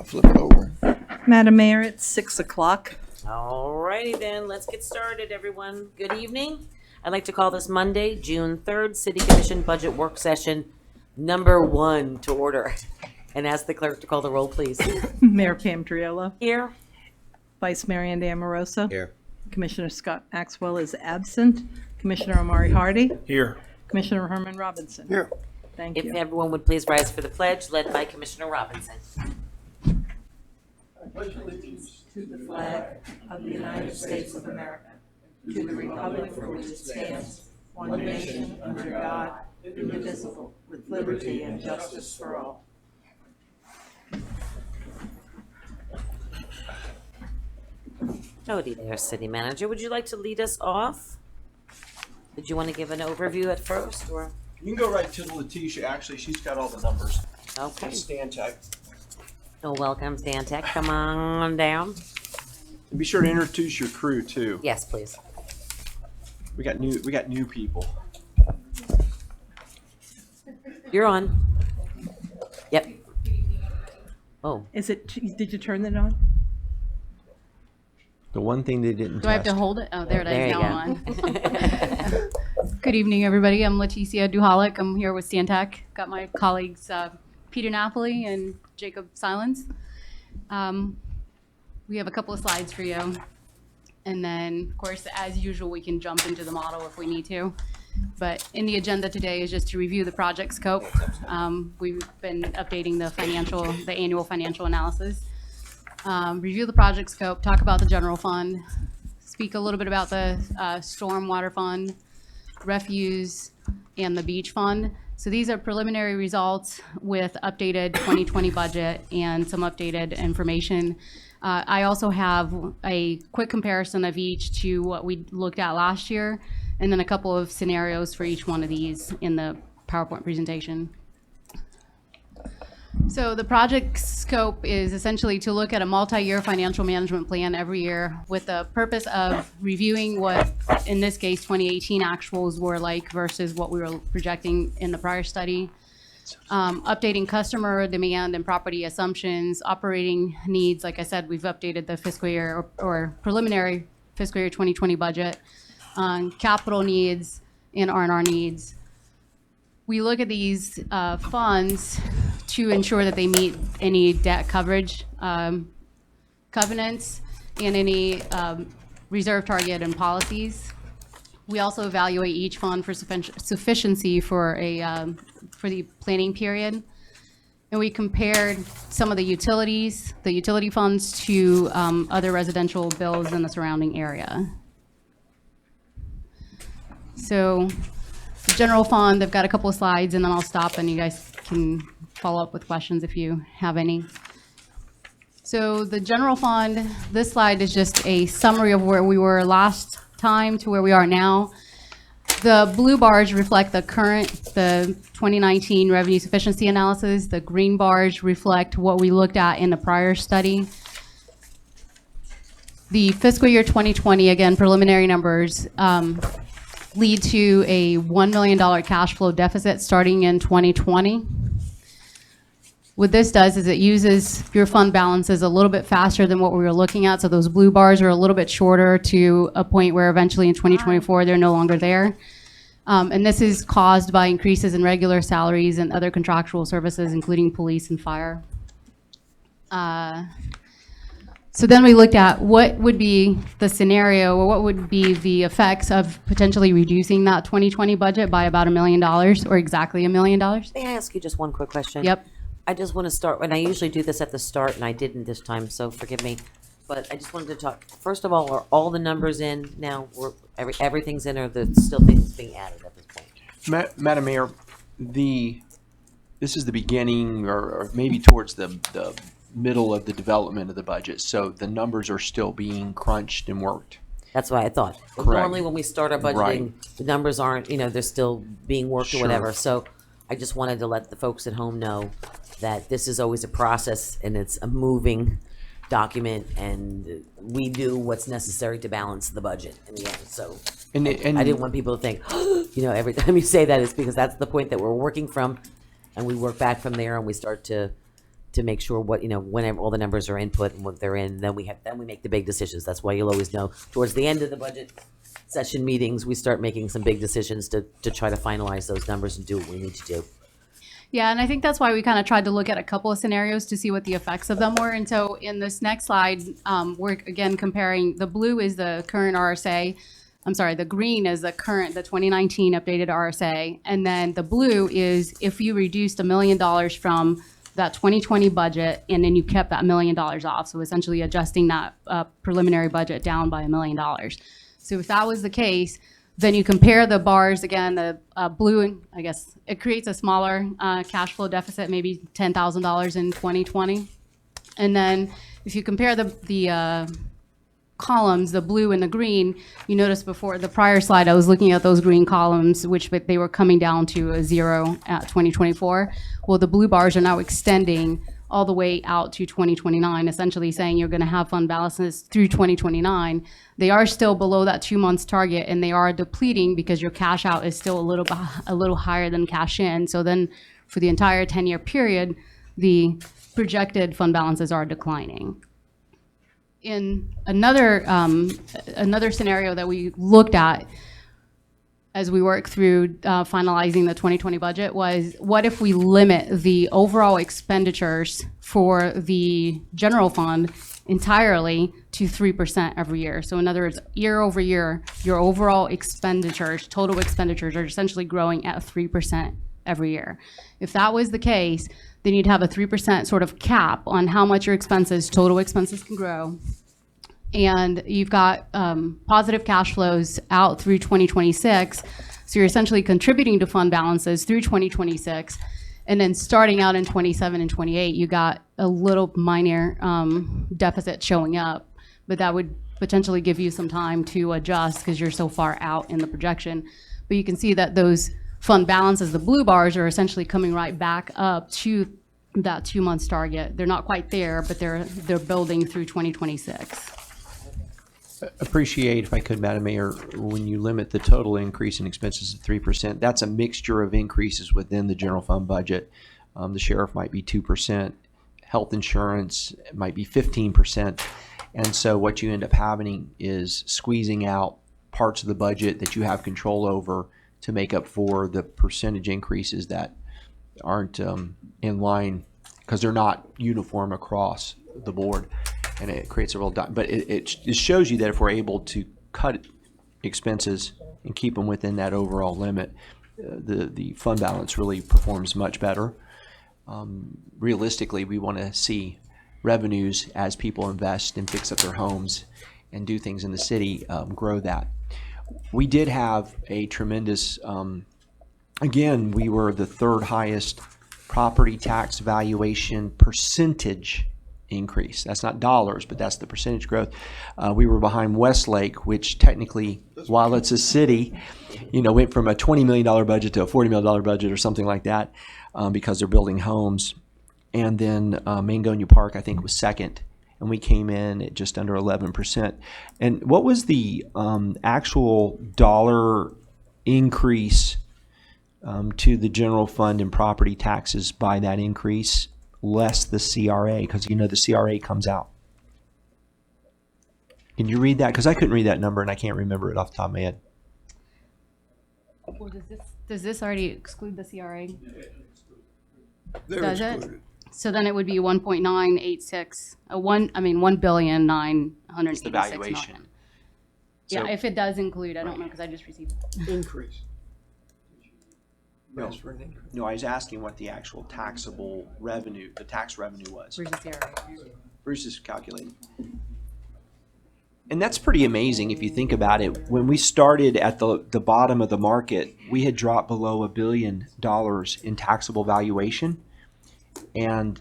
flip it over. Madam Mayor, it's 6 o'clock. All righty then, let's get started, everyone. Good evening. I'd like to call this Monday, June 3rd, City Commission Budget Work Session number 1 to order. And ask the clerk to call the roll, please. Mayor Pam Triolo. Here. Vice Mayor Andy Amoroso. Here. Commissioner Scott Maxwell is absent. Commissioner Omari Hardy. Here. Commissioner Herman Robinson. Here. Thank If you. everyone would please rise for the pledge, led by Commissioner Robinson. To the flag of the United States of America, to the republic for which it stands, one nation, under God, indivisible, with liberty and justice for all. Howdy there, City Manager. Would you like to lead us off? Did you want to give an overview at first, or? You can go right to Letitia. Actually, she's got all the numbers. Okay. Stand check. Oh, welcome, Stan Tech. Come on down. And be sure to introduce your crew too. Yes, please. We got new people. You're on. Yep. Oh, Is it, did you turn it on? The one thing they didn't Do I have to hold it? Oh, there it there is. you Now go. I'm on. Good evening, everybody. I'm Leticia Duhalik. I'm here with Stantec. Got my colleagues Peter Napoli and Jacob Silence. We have a couple of slides for you. And then, of course, as usual, we can jump into the model if we need to. But in the agenda today is just to review the project scope. We've been updating the annual financial analysis. Review the project scope, talk about the general fund, speak a little bit about the stormwater fund, refuse, and the beach fund. So these are preliminary results with updated 2020 budget and some updated information. I also have a quick comparison of each to what we looked at last year, and then a couple of scenarios for each one of these in the PowerPoint presentation. So the project scope is essentially to look at a multi-year financial management plan every year with the purpose of reviewing what, in this case, 2018 actuals were like versus what we were projecting in the prior study. Updating customer demand and property assumptions, operating needs. Like I said, we've updated the fiscal year or preliminary fiscal year 2020 budget, capital needs and R&R needs. We look at these funds to ensure that they meet any debt coverage covenants and any reserve target and policies. We also evaluate each fund for sufficiency for the planning period. And we compared some of the utility funds to other residential bills in the surrounding area. So the general fund, they've got a couple of slides and then I'll stop and you guys can follow up with questions if you have any. So the general fund, this slide is just a summary of where we were last time to where we are now. The blue bars reflect the 2019 revenue sufficiency analysis. The green bars reflect what we looked at in the prior study. The fiscal year 2020, again, preliminary numbers, lead to a $1 million cash flow deficit starting in 2020. What this does is it uses your fund balances a little bit faster than what we were looking at. So those blue bars are a little bit shorter to a point where eventually in 2024, they're no longer there. And this is caused by increases in regular salaries and other contractual services, including police and fire. So then we looked at what would be the scenario or what would be the effects of potentially reducing that 2020 budget by about $1 million or exactly $1 million. may I ask you just one quick question? Yep. I just want to start, and I usually do this at the start, and I didn't this time, so forgive me. But I just wanted to talk, first of all, are all the numbers in now? Everything's in, or there's still things being added at this point? Madam Mayor, this is the beginning or maybe towards the middle of the development of the budget. So the numbers are still being crunched and worked. That's what I thought. But Correct. normally when we start our budgeting, Right. the numbers aren't, they're still being worked Sure. or whatever. So I just wanted to let the folks at home know that this is always a process and it's a moving document, and we do what's necessary to balance the budget in the end. So And I didn't want people to think, every time you say that, it's because that's the point that we're working from, and we work back from there and we start to to make sure what, whenever all the numbers are input and what they're in, then we make the big decisions. That's why you'll always know towards the end of the budget session meetings, we start making some big decisions to try to finalize those numbers and do what we need to do. Yeah, and I think that's why we kind of tried to look at a couple of scenarios to see what the effects of them were. And so in this next slide, we're again comparing, the blue is the current RSA. I'm sorry, the green is the 2019 updated RSA. And then the blue is if you reduced $1 million from that 2020 budget and then you kept that $1 million off. So essentially adjusting that preliminary budget down by $1 million. So if that was the case, then you compare the bars again, the blue, I guess it creates a smaller cash flow deficit, maybe $10,000 in 2020. And then if you compare the columns, the blue and the green, you notice before the prior slide, I was looking at those green columns, which they were coming down to a 0 at 2024. Well, the blue bars are now extending all the way out to 2029, essentially saying you're going to have fund balances through 2029. They are still below that 2 months target, and they are depleting because your cash out is still a little higher than cash in. So then for the entire 10-year period, the projected fund balances are declining. In another scenario that we looked at as we work through finalizing the 2020 budget was, what if we limit the overall expenditures for the general fund entirely to 3% every year? So in other words, year over year, your overall expenditures, total expenditures, are essentially growing at 3% every year. If that was the case, then you'd have a 3% sort of cap on how much your total expenses can grow. And you've got positive cash flows out through 2026. So you're essentially contributing to fund balances through 2026. And then starting out in 27 and 28, you got a little minor deficit showing up. But that would potentially give you some time to adjust because you're so far out in the projection. But you can see that those fund balances, the blue bars, are essentially coming right back up to that 2 months target. They're not quite there, but they're building through 2026. Appreciate, if I could, Madam Mayor, when you limit the total increase in expenses to 3%, that's a mixture of increases within the general fund budget. The sheriff might be 2%, health insurance might be 15%. And so what you end up having is squeezing out parts of the budget that you have control over to make up for the percentage increases that aren't in line because they're not uniform across the board. And it creates a real, but it shows you that if we're able to cut expenses and keep them within that overall limit, the fund balance really performs much better. Realistically, we want to see revenues as people invest and fix up their homes and do things in the city, grow that. We did have a tremendous, again, we were the third highest property tax valuation percentage increase. That's not dollars, but that's the percentage growth. We were behind Westlake, which technically, while it's a city, went from a $20 million budget to a $40 million budget or something like that because they're building homes. And then Mangonia Park, I think, was second. And we came in at just under 11%. And what was the actual dollar increase to the general fund and property taxes by that increase? Less the CRA, because the CRA comes out. Can you read that? Because I couldn't read that number and I can't remember it off the top of my head. Well, does this already exclude the CRA? They're excluded. So then it would be 1.986, $1,986,000,000. It's the valuation. Yeah, So- if it does include, I don't know because I just received it. Increase. No. Ask for an increase. No, I was asking what the actual taxable revenue, the tax revenue was. Where's the CRA? Bruce is calculating. And that's pretty amazing if you think about it. When we started at the bottom of the market, we had dropped below $1 billion in taxable valuation. And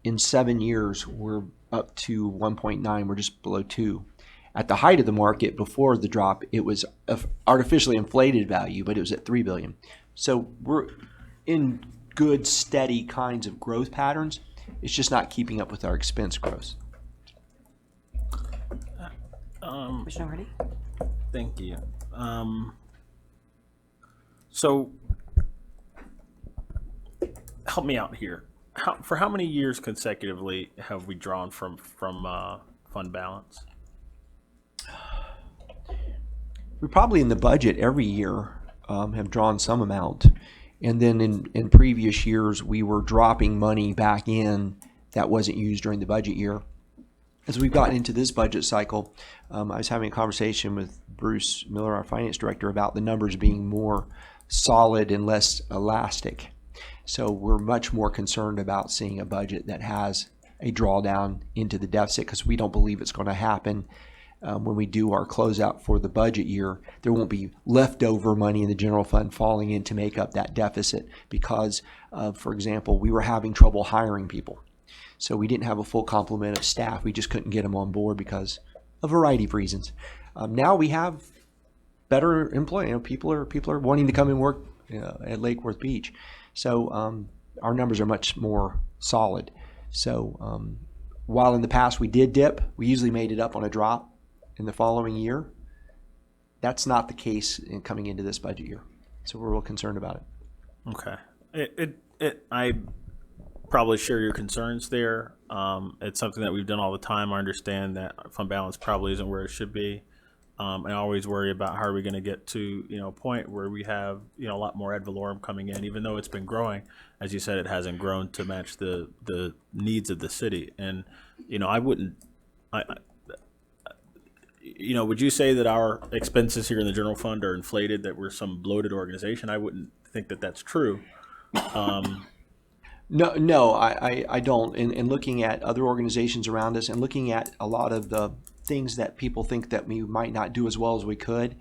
in 7 years, we're up to 1.9. We're just below 2. At the height of the market before the drop, it was artificially inflated value, but it was at $3 billion. So we're in good, steady kinds of growth patterns. It's just not keeping up with our expense growth. Commissioner Hardy? Thank you. So help me out here. For how many years consecutively have we drawn from fund balance? We probably in the budget every year have drawn some amount. And then in previous years, we were dropping money back in that wasn't used during the budget year. As we've gotten into this budget cycle, I was having a conversation with Bruce Miller, our finance director, about the numbers being more solid and less elastic. So we're much more concerned about seeing a budget that has a drawdown into the deficit, because we don't believe it's going to happen. When we do our closeout for the budget year, there won't be leftover money in the general fund falling in to make up that deficit because, for example, we were having trouble hiring people. So we didn't have a full complement of staff. We just couldn't get them on board because of a variety of reasons. Now we have better employees. People are wanting to come and work at Lake Worth Beach. So our numbers are much more solid. So while in the past we did dip, we usually made it up on a drop in the following year. That's not the case in coming into this budget year. So we're real concerned about it. Okay. I probably share your concerns there. It's something that we've done all the time. I understand that fund balance probably isn't where it should be. I always worry about how are we going to get to a point where we have a lot more ad valorem coming in, even though it's been growing. As you said, it hasn't grown to match the needs of the city. And I wouldn't. Would you say that our expenses here in the general fund are inflated, that we're some bloated organization? I wouldn't think that that's true. No, I don't. In looking at other organizations around us and looking at a lot of the things that people think that we might not do as well as we could,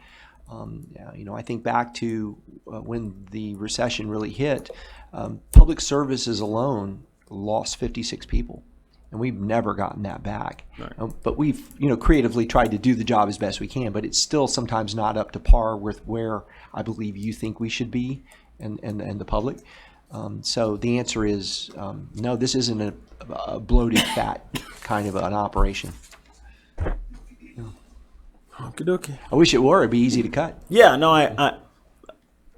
I think back to when the recession really hit, public services alone lost 56 people. And we've never gotten that back. Right. But we've, creatively tried to do the job as best we can, but it's still sometimes not up to par with where I believe you think we should be and the public. So the answer is no, this isn't a bloated, fat kind of an operation. Okie dokie. I wish it were. It'd be easy to cut. Yeah, no, I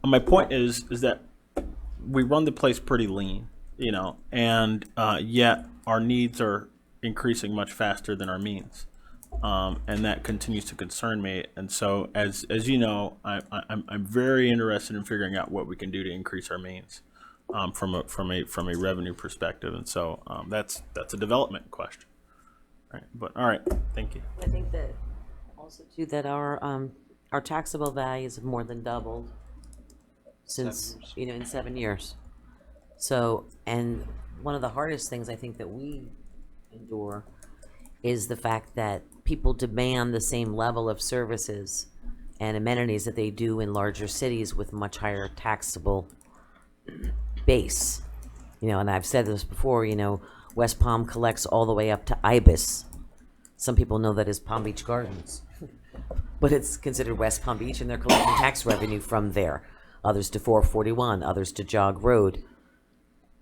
my point is that we run the place pretty lean, and yet our needs are increasing much faster than our means, and that continues to concern me. And so, as you know, I'm very interested in figuring out what we can do to increase our means from a revenue perspective. And so that's a development question. Right. But all right, thank you. I think that also too that our taxable values have more than doubled since in 7 years. So, and one of the hardest things I think that we endure is the fact that people demand the same level of services and amenities that they do in larger cities with much higher taxable base. And I've said this before, West Palm collects all the way up to Ibis. Some people know that as Palm Beach Gardens, but it's considered West Palm Beach, and they're collecting tax revenue from there. Others to 441, others to Jog Road.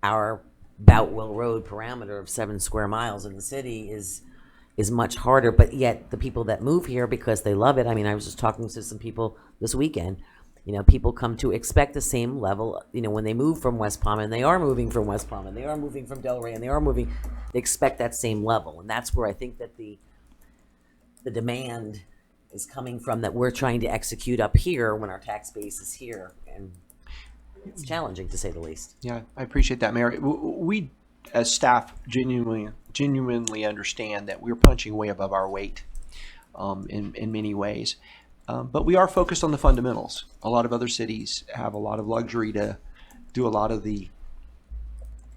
Our Boutwell Road parameter of 7 square miles in the city is much harder, but yet the people that move here because they love it. I mean, I was just talking to some people this weekend. People come to expect the same level, when they move from West Palm, and they are moving from West Palm, and they are moving from Delray, and they expect that same level. And that's where I think that the demand is coming from, that we're trying to execute up here when our tax base is here. And it's challenging, to say the least. Yeah, I appreciate that, Mary. We, as staff, genuinely understand that we're punching way above our weight in many ways. But we are focused on the fundamentals. A lot of other cities have a lot of luxury to do a lot of the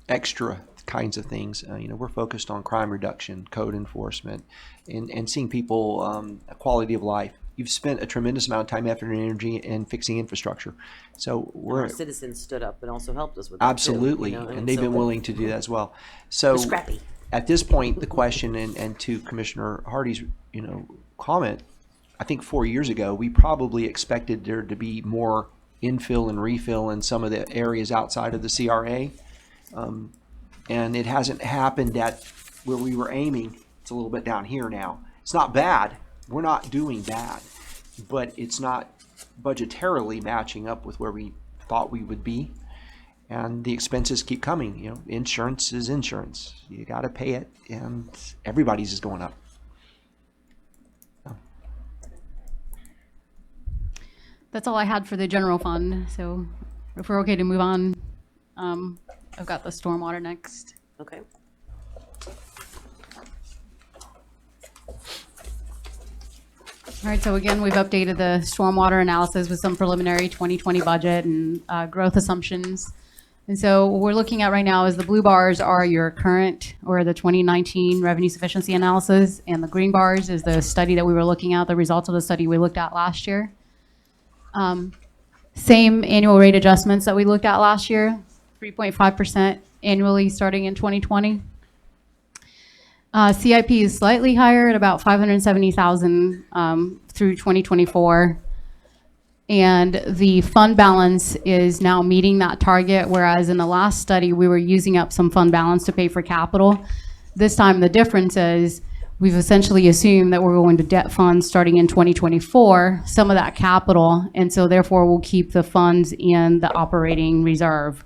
extra kinds of things. We're focused on crime reduction, code enforcement, and seeing people quality of life. You've spent a tremendous amount of time, effort, and energy in fixing infrastructure. So our citizens stood up and also helped us with that absolutely, too, and they've been willing to do that as well. So scrappy. At this point, the question, and to Commissioner Hardy's comment, I think 4 years ago we probably expected there to be more infill and refill in some of the areas outside of the CRA, and it hasn't happened at where we were aiming. It's a little bit down here now. It's not bad. We're not doing bad, but it's not budgetarily matching up with where we thought we would be. and the expenses keep coming. You know, insurance is insurance. You got to pay it, and everybody's is going up. That's all I had for the general fund. So if we're okay to move on, I've got the stormwater next. Okay. All right, so again, we've updated the stormwater analysis with some preliminary 2020 budget and growth assumptions. And so what we're looking at right now is the blue bars are your current or the 2019 revenue sufficiency analysis, and the green bars is the study that we were looking at, the results of the study we looked at last year. Same annual rate adjustments that we looked at last year, 3.5% annually starting in 2020. CIP is slightly higher at about 570,000 through 2024. And the fund balance is now meeting that target, whereas in the last study, we were using up some fund balance to pay for capital. This time, the difference is we've essentially assumed that we're going to debt fund starting in 2024, some of that capital, and so therefore we'll keep the funds in the operating reserve.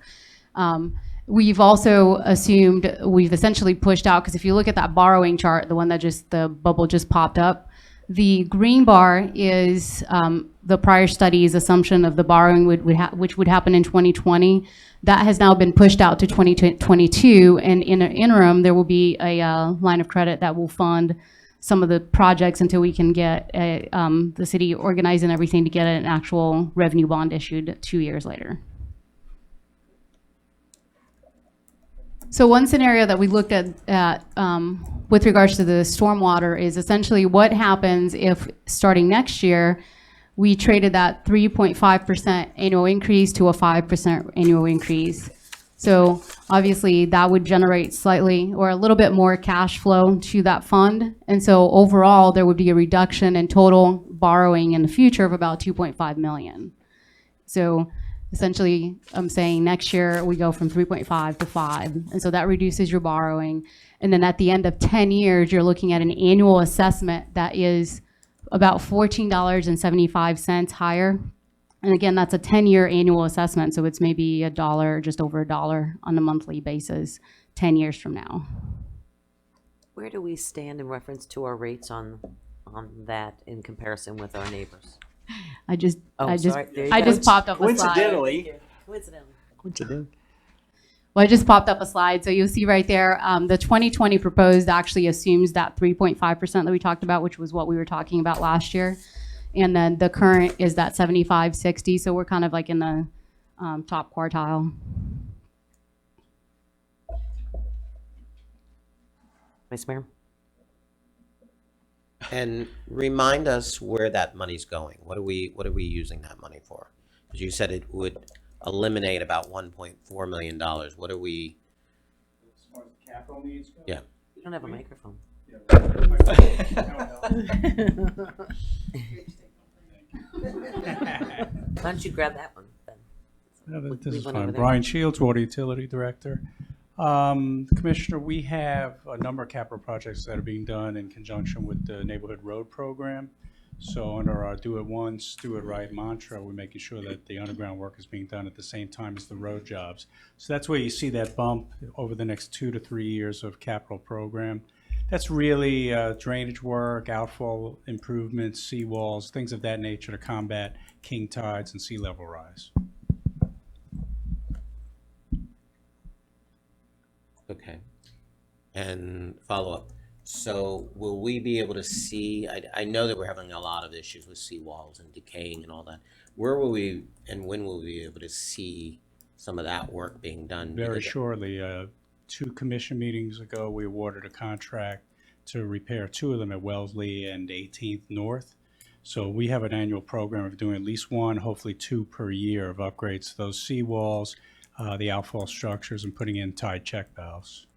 We've also assumed, we've essentially pushed out, because if you look at that borrowing chart, the one that the bubble just popped up, the green bar is the prior study's assumption of the borrowing which would happen in 2020. That has now been pushed out to 2022, and in an interim, there will be a line of credit that will fund some of the projects until we can get the city organized and everything to get an actual revenue bond issued 2 years later. So one scenario that we looked at with regards to the stormwater is essentially what happens if starting next year we traded that 3.5% annual increase to a 5% annual increase. So obviously that would generate slightly or a little bit more cash flow to that fund. And so overall there would be a reduction in total borrowing in the future of about 2.5 million. So essentially, I'm saying next year we go from 3.5 to 5. And so that reduces your borrowing. And then at the end of 10 years, you're looking at an annual assessment that is about $14.75 higher. And again, that's a 10-year annual assessment. So it's maybe $1, just over $1 on a monthly basis 10 years from now. Where do we stand in reference to our rates on that in comparison with our neighbors? I just Coincidentally. popped up a slide. Coincidentally. Well, I just popped up a slide, so you'll see right there, the 2020 proposed actually assumes that 3.5% that we talked about, which was what we were talking about last year. And then the current is that 75-60, so we're kind of like in the top quartile. Vice Mayor? And remind us where that money's going. What are we using that money for? Because you said it would eliminate about $1.4 million. What are we? As far as the capital needs go? Yeah. You don't have a microphone. Why don't you grab that one then? This is Leave one over fine. there. Brian Shields, Water Utility Director. Commissioner, we have a number of capital projects that are being done in conjunction with the Neighborhood Road Program. So under our Do It Once, Do It Right mantra, we're making sure that the underground work is being done at the same time as the road jobs. So that's where you see that bump over the next 2 to 3 years of capital program. That's really drainage work, outfall improvements, seawalls, things of that nature to combat king tides and sea level rise. Okay. And follow up. So will we be able to see, I know that we're having a lot of issues with seawalls and decaying and all that. Where will we and when will we be able to see some of that work being done? Very shortly. 2 commission meetings ago, we awarded a contract to repair 2 of them at Wellesley and 18th North. So we have an annual program of doing at least 1, hopefully 2 per year of upgrades to those seawalls, the outfall structures, and putting in tide check valves.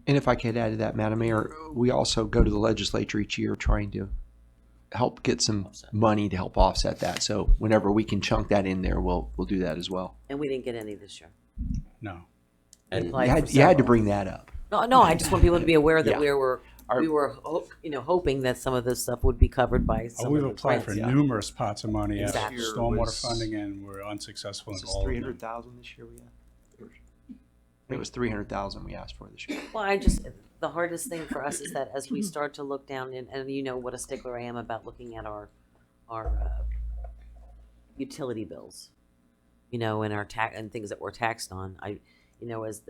And if I could add to that, Madam Mayor, we also go to the legislature each year trying to help get some money to help offset that. So whenever we can chunk that in there, we'll do that as well. And we didn't get any this year. No. And Applied for You had to several. bring that up. No, I just want people to be aware that Yeah. we were we were, hoping that some of this stuff would be covered by some We've of the applied for grants. numerous pots of money after Exactly. stormwater funding, and we're unsuccessful in Was this all of them. 300,000 this year we had? It was 300,000 we asked for this year. Well, the hardest thing for us is that as we start to look down, and you know what a stickler I am about looking at our utility bills, and our tax and things that we're taxed on. As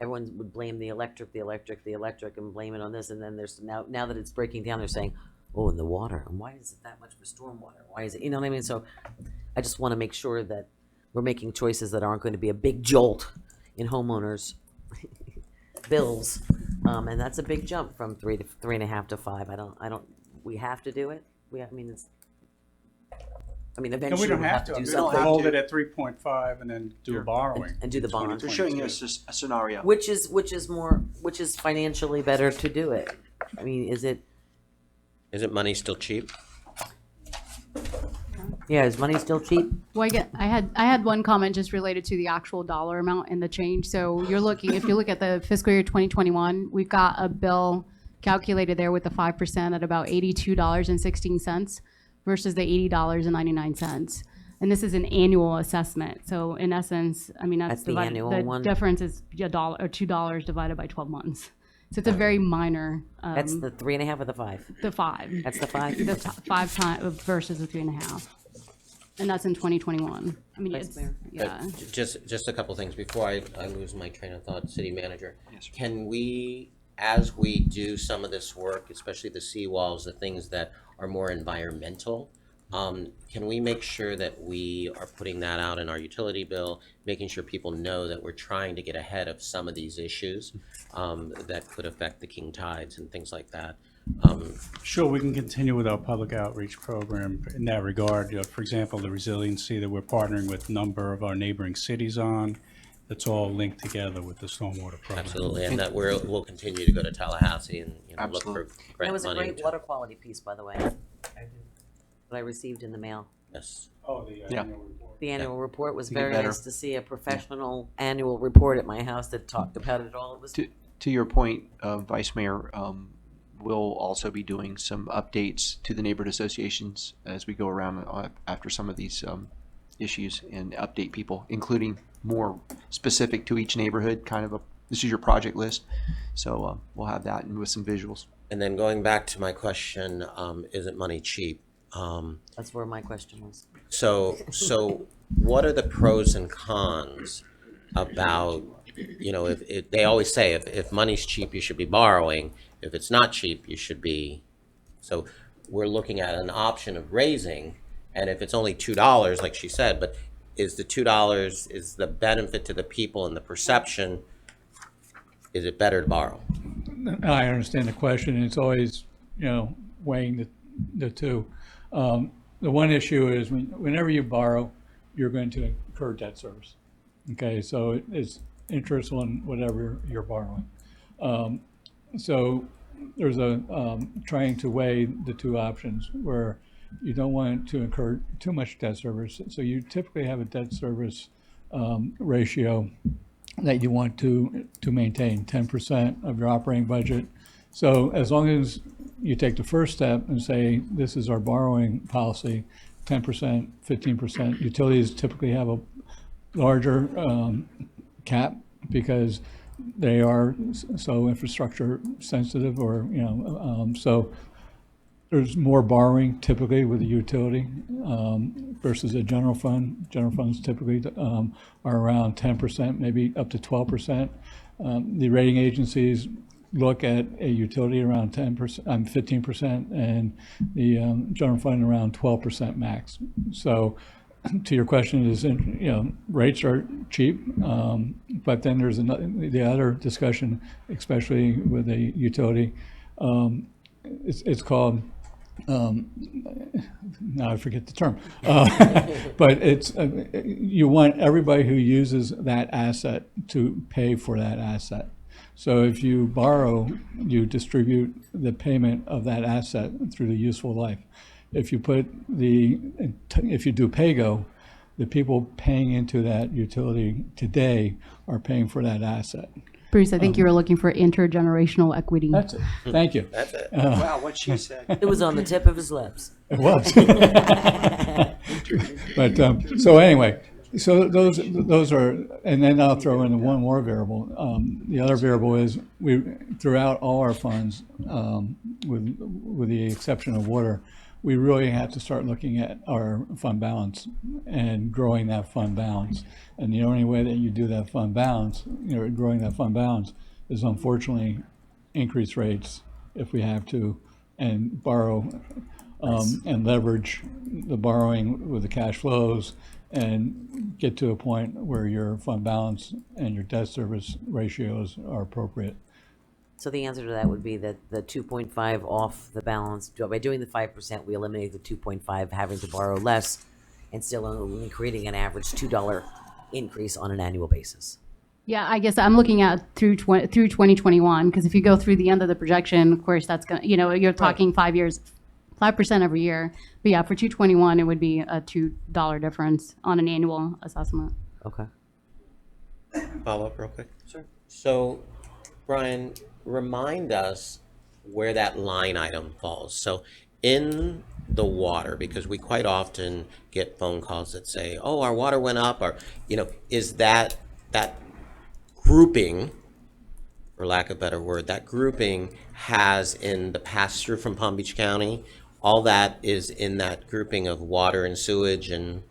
everyone would blame the electric, and blame it on this, and then there's now that it's breaking down, they're saying, oh, and the water, and why is it that much for stormwater? Why is it, you know what I mean? So I just want to make sure that we're making choices that aren't going to be a big jolt in homeowners' bills, and that's a big jump from 3.5 to 5. We have to do it. Eventually And we don't have to. do We something. don't hold it at 3.5 and then do borrowing. And do the bond. They're showing us a scenario. Which is financially better to do it. Is it? Isn't money still cheap? Yeah, is money still cheap? Well, I had one comment just related to the actual dollar amount and the change. So if you look at the fiscal year 2021, we've got a bill calculated there with the 5% at about $82.16 versus the $80.99. And this is an annual assessment. So in essence, That's the annual one? The difference is $1 or $2 divided by 12 months. So it's a very minor. That's the 3.5 or the 5? The 5. That's the 5? The 5 times versus the 3.5. And that's in 2021. That's fair. Yeah. Just a couple things before I lose my train of thought, City Manager. Yes, sir. Can we, as we do some of this work, especially the seawalls, the things that are more environmental, can we make sure that we are putting that out in our utility bill, making sure people know that we're trying to get ahead of some of these issues that could affect the king tides and things like that? Sure, we can continue with our public outreach program in that regard. For example, the resiliency that we're partnering with a number of our neighboring cities on, that's all linked together with the stormwater program. Absolutely, and that we'll continue to go to Tallahassee and look for Absolutely. grant That was a money. great water quality piece, by the way. That I received in the mail. Yes. Oh, the Yeah. annual report. The annual report was To get very better. nice to see a professional annual report at my house that talked about it all. It was To your point, Vice Mayor, we'll also be doing some updates to the neighborhood associations as we go around after some of these issues and update people, including more specific to each neighborhood, this is your project list. So we'll have that and with some visuals. And then going back to my question, isn't money cheap? That's where my question was. So what are the pros and cons about, if they always say if money's cheap, you should be borrowing. If it's not cheap, you should be. So we're looking at an option of raising, and if it's only $2, like she said, but is the $2, is the benefit to the people and the perception, is it better to borrow? I understand the question, and it's always, weighing the two. The one issue is whenever you borrow, you're going to incur debt service. Okay, so it's interest on whatever you're borrowing. So there's trying to weigh the two options where you don't want to incur too much debt service. So you typically have a debt service ratio that you want to maintain 10% of your operating budget. So as long as you take the first step and say, this is our borrowing policy, 10%, 15%, utilities typically have a larger cap because they are so infrastructure sensitive, or so there's more borrowing typically with a utility versus a general fund. General funds typically are around 10%, maybe up to 12%. The rating agencies look at a utility around 15%, and the general fund around 12% max. So to your question is, rates are cheap, but then there's the other discussion, especially with a utility. It's called, now I forget the term, but it's you want everybody who uses that asset to pay for that asset. So if you borrow, you distribute the payment of that asset through the useful life. If you do pay-go, the people paying into that utility today are paying for that asset. Bruce, I think you were looking for intergenerational equity. That's it. Thank you. That's it. Wow, what she said. It was on the tip of his lips. It was. But, so anyway, so those are, and then I'll throw in one more variable. The other variable is we, throughout all our funds, with the exception of water, we really have to start looking at our fund balance and growing that fund balance. And the only way that you do that fund balance, growing that fund balance, is unfortunately increase rates if we have to, and borrow and leverage the borrowing with the cash flows and get to a point where your fund balance and your debt service ratios are appropriate. So the answer to that would be that the 2.5 off the balance, by doing the 5%, we eliminate the 2.5 having to borrow less and still only creating an average $2 increase on an annual basis. Yeah, I guess I'm looking at through 2021, because if you go through the end of the projection, of course, that's going to, you're talking 5 years, 5% every year. But yeah, for 221, it would be a $2 difference on an annual assessment. Okay. Follow up real quick? Sure. So, Brian, remind us where that line item falls. So in the water, because we quite often get phone calls that say, oh, our water went up, or, is that grouping, for lack of a better word, that grouping has in the pass-through from Palm Beach County, all that is in that grouping of water and sewage and?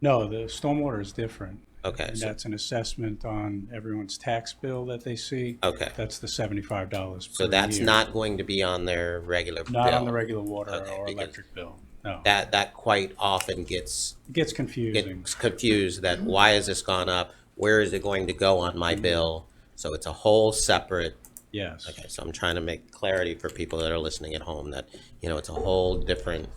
No, the stormwater is different. Okay. And So, that's an assessment on everyone's tax bill that they see. okay. That's the $75 per So that's year. not going to be on their regular bill? Not on the regular water Okay, or because electric bill, no. That quite often gets It gets confusing. confused that why has this gone up? Where is it going to go on my bill? So it's a whole separate, Yes. okay, so I'm trying to make clarity for people that are listening at home that, it's a whole different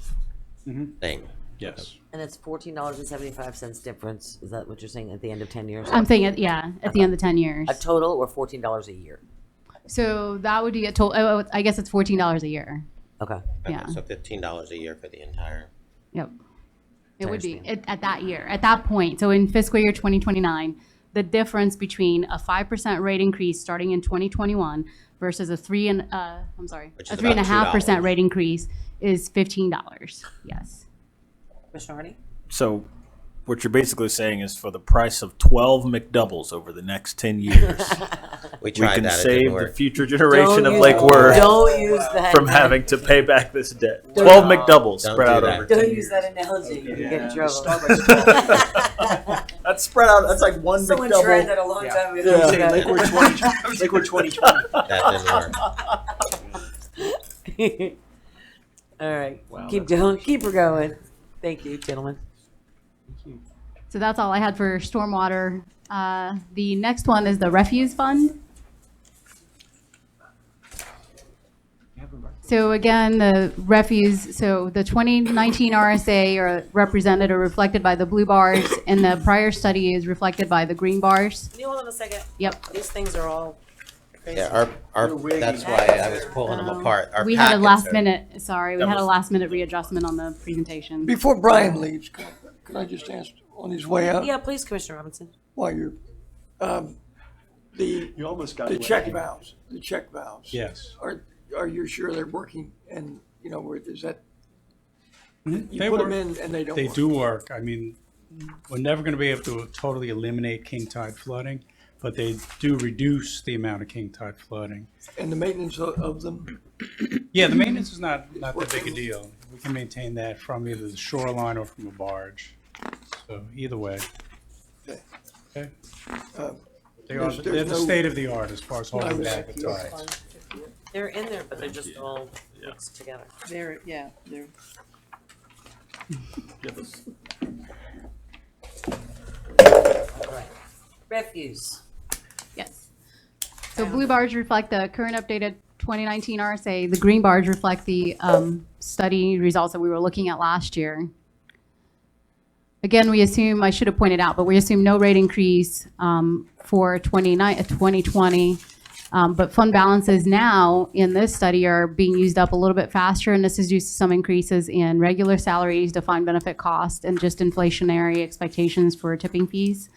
thing. Yes. And it's $14.75 difference. Is that what you're saying at the end of 10 years? I'm saying, at the end of 10 years. A total or $14 a year? So that would be a total, I guess it's $14 a year. Okay. Okay, Yeah. so $15 a year for the entire, Yep. It would be understand. at that year, at that point. So in fiscal year 2029, the difference between a 5% rate increase starting in 2021 versus a Which is about 3.5% $2. rate increase is $15. Yes. Commissioner Hardy? So what you're basically saying is for the price of 12 McDoubles over the next 10 years, we we tried can that, it save didn't the work. future generation of use- Lake Worth Don't use that. from having to pay back this debt. 12 McDoubles Don't spread do out that. over Don't 10 use years. that analogy. You get in trouble. That's spread out. That's like one Someone tried McDouble. that a long time ago. Yeah. Say Lake Worth 20, Lake Worth 2020. That didn't work. All right. Wow, Keep going. Keep her going. Thank you, gentlemen. So that's all I had for stormwater. The next one is the refuse fund. So again, the refuse, so the 2019 RSA are represented or reflected by the blue bars, and the prior study is reflected by the green bars. Can you hold on a second? Yep. These things are all crazy. Yeah, that's why I was pulling them apart. Our We had a packets last are- minute, sorry, we That had a was- last minute readjustment on the presentation. Before Brian leaves, can I just ask on his way out Yeah, please, Commissioner Robinson. while you're, the You almost got the away. check valves, Yes. Are you sure they're working? And, is that, you They put them work. in and they don't They work? do work. I mean, we're never going to be able to totally eliminate king tide flooding, but they do reduce the amount of king tide flooding. And the maintenance of them? Yeah, the maintenance is not that big a deal. We can maintain that from either the shoreline or from a barge. So either way. Okay. Okay. They're There's the no- state of the art as far as holding was- back the tides. They're in there, but they're just all mixed together. They're. All right. Refuse. Yes. So blue bars reflect the current updated 2019 RSA. The green bars reflect the study results that we were looking at last year. Again, we assume, I should have pointed out, but we assume no rate increase for 2020. But fund balances now in this study are being used up a little bit faster, and this is due to some increases in regular salaries, defined benefit cost, and just inflationary expectations for tipping fees.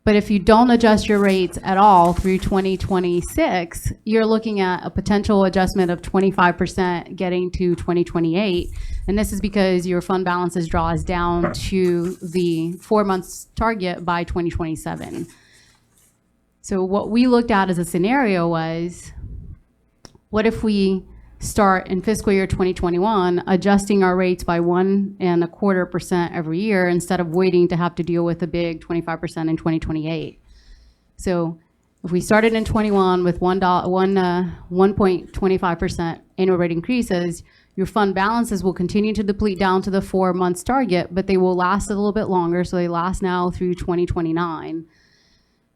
But But if you don't adjust your rates at all through 2026, you're looking at a potential adjustment of 25% getting to 2028. And this is because your fund balances draws down to the 4 months target by 2027. So what we looked at as a scenario was, what if we start in fiscal year 2021 adjusting our rates by 1.25% every year instead of waiting to have to deal with a big 25% in 2028. So if we started in 21 with 1.25% annual rate increases, your fund balances will continue to deplete down to the 4 months target, but they will last a little bit longer. So they last now through 2029.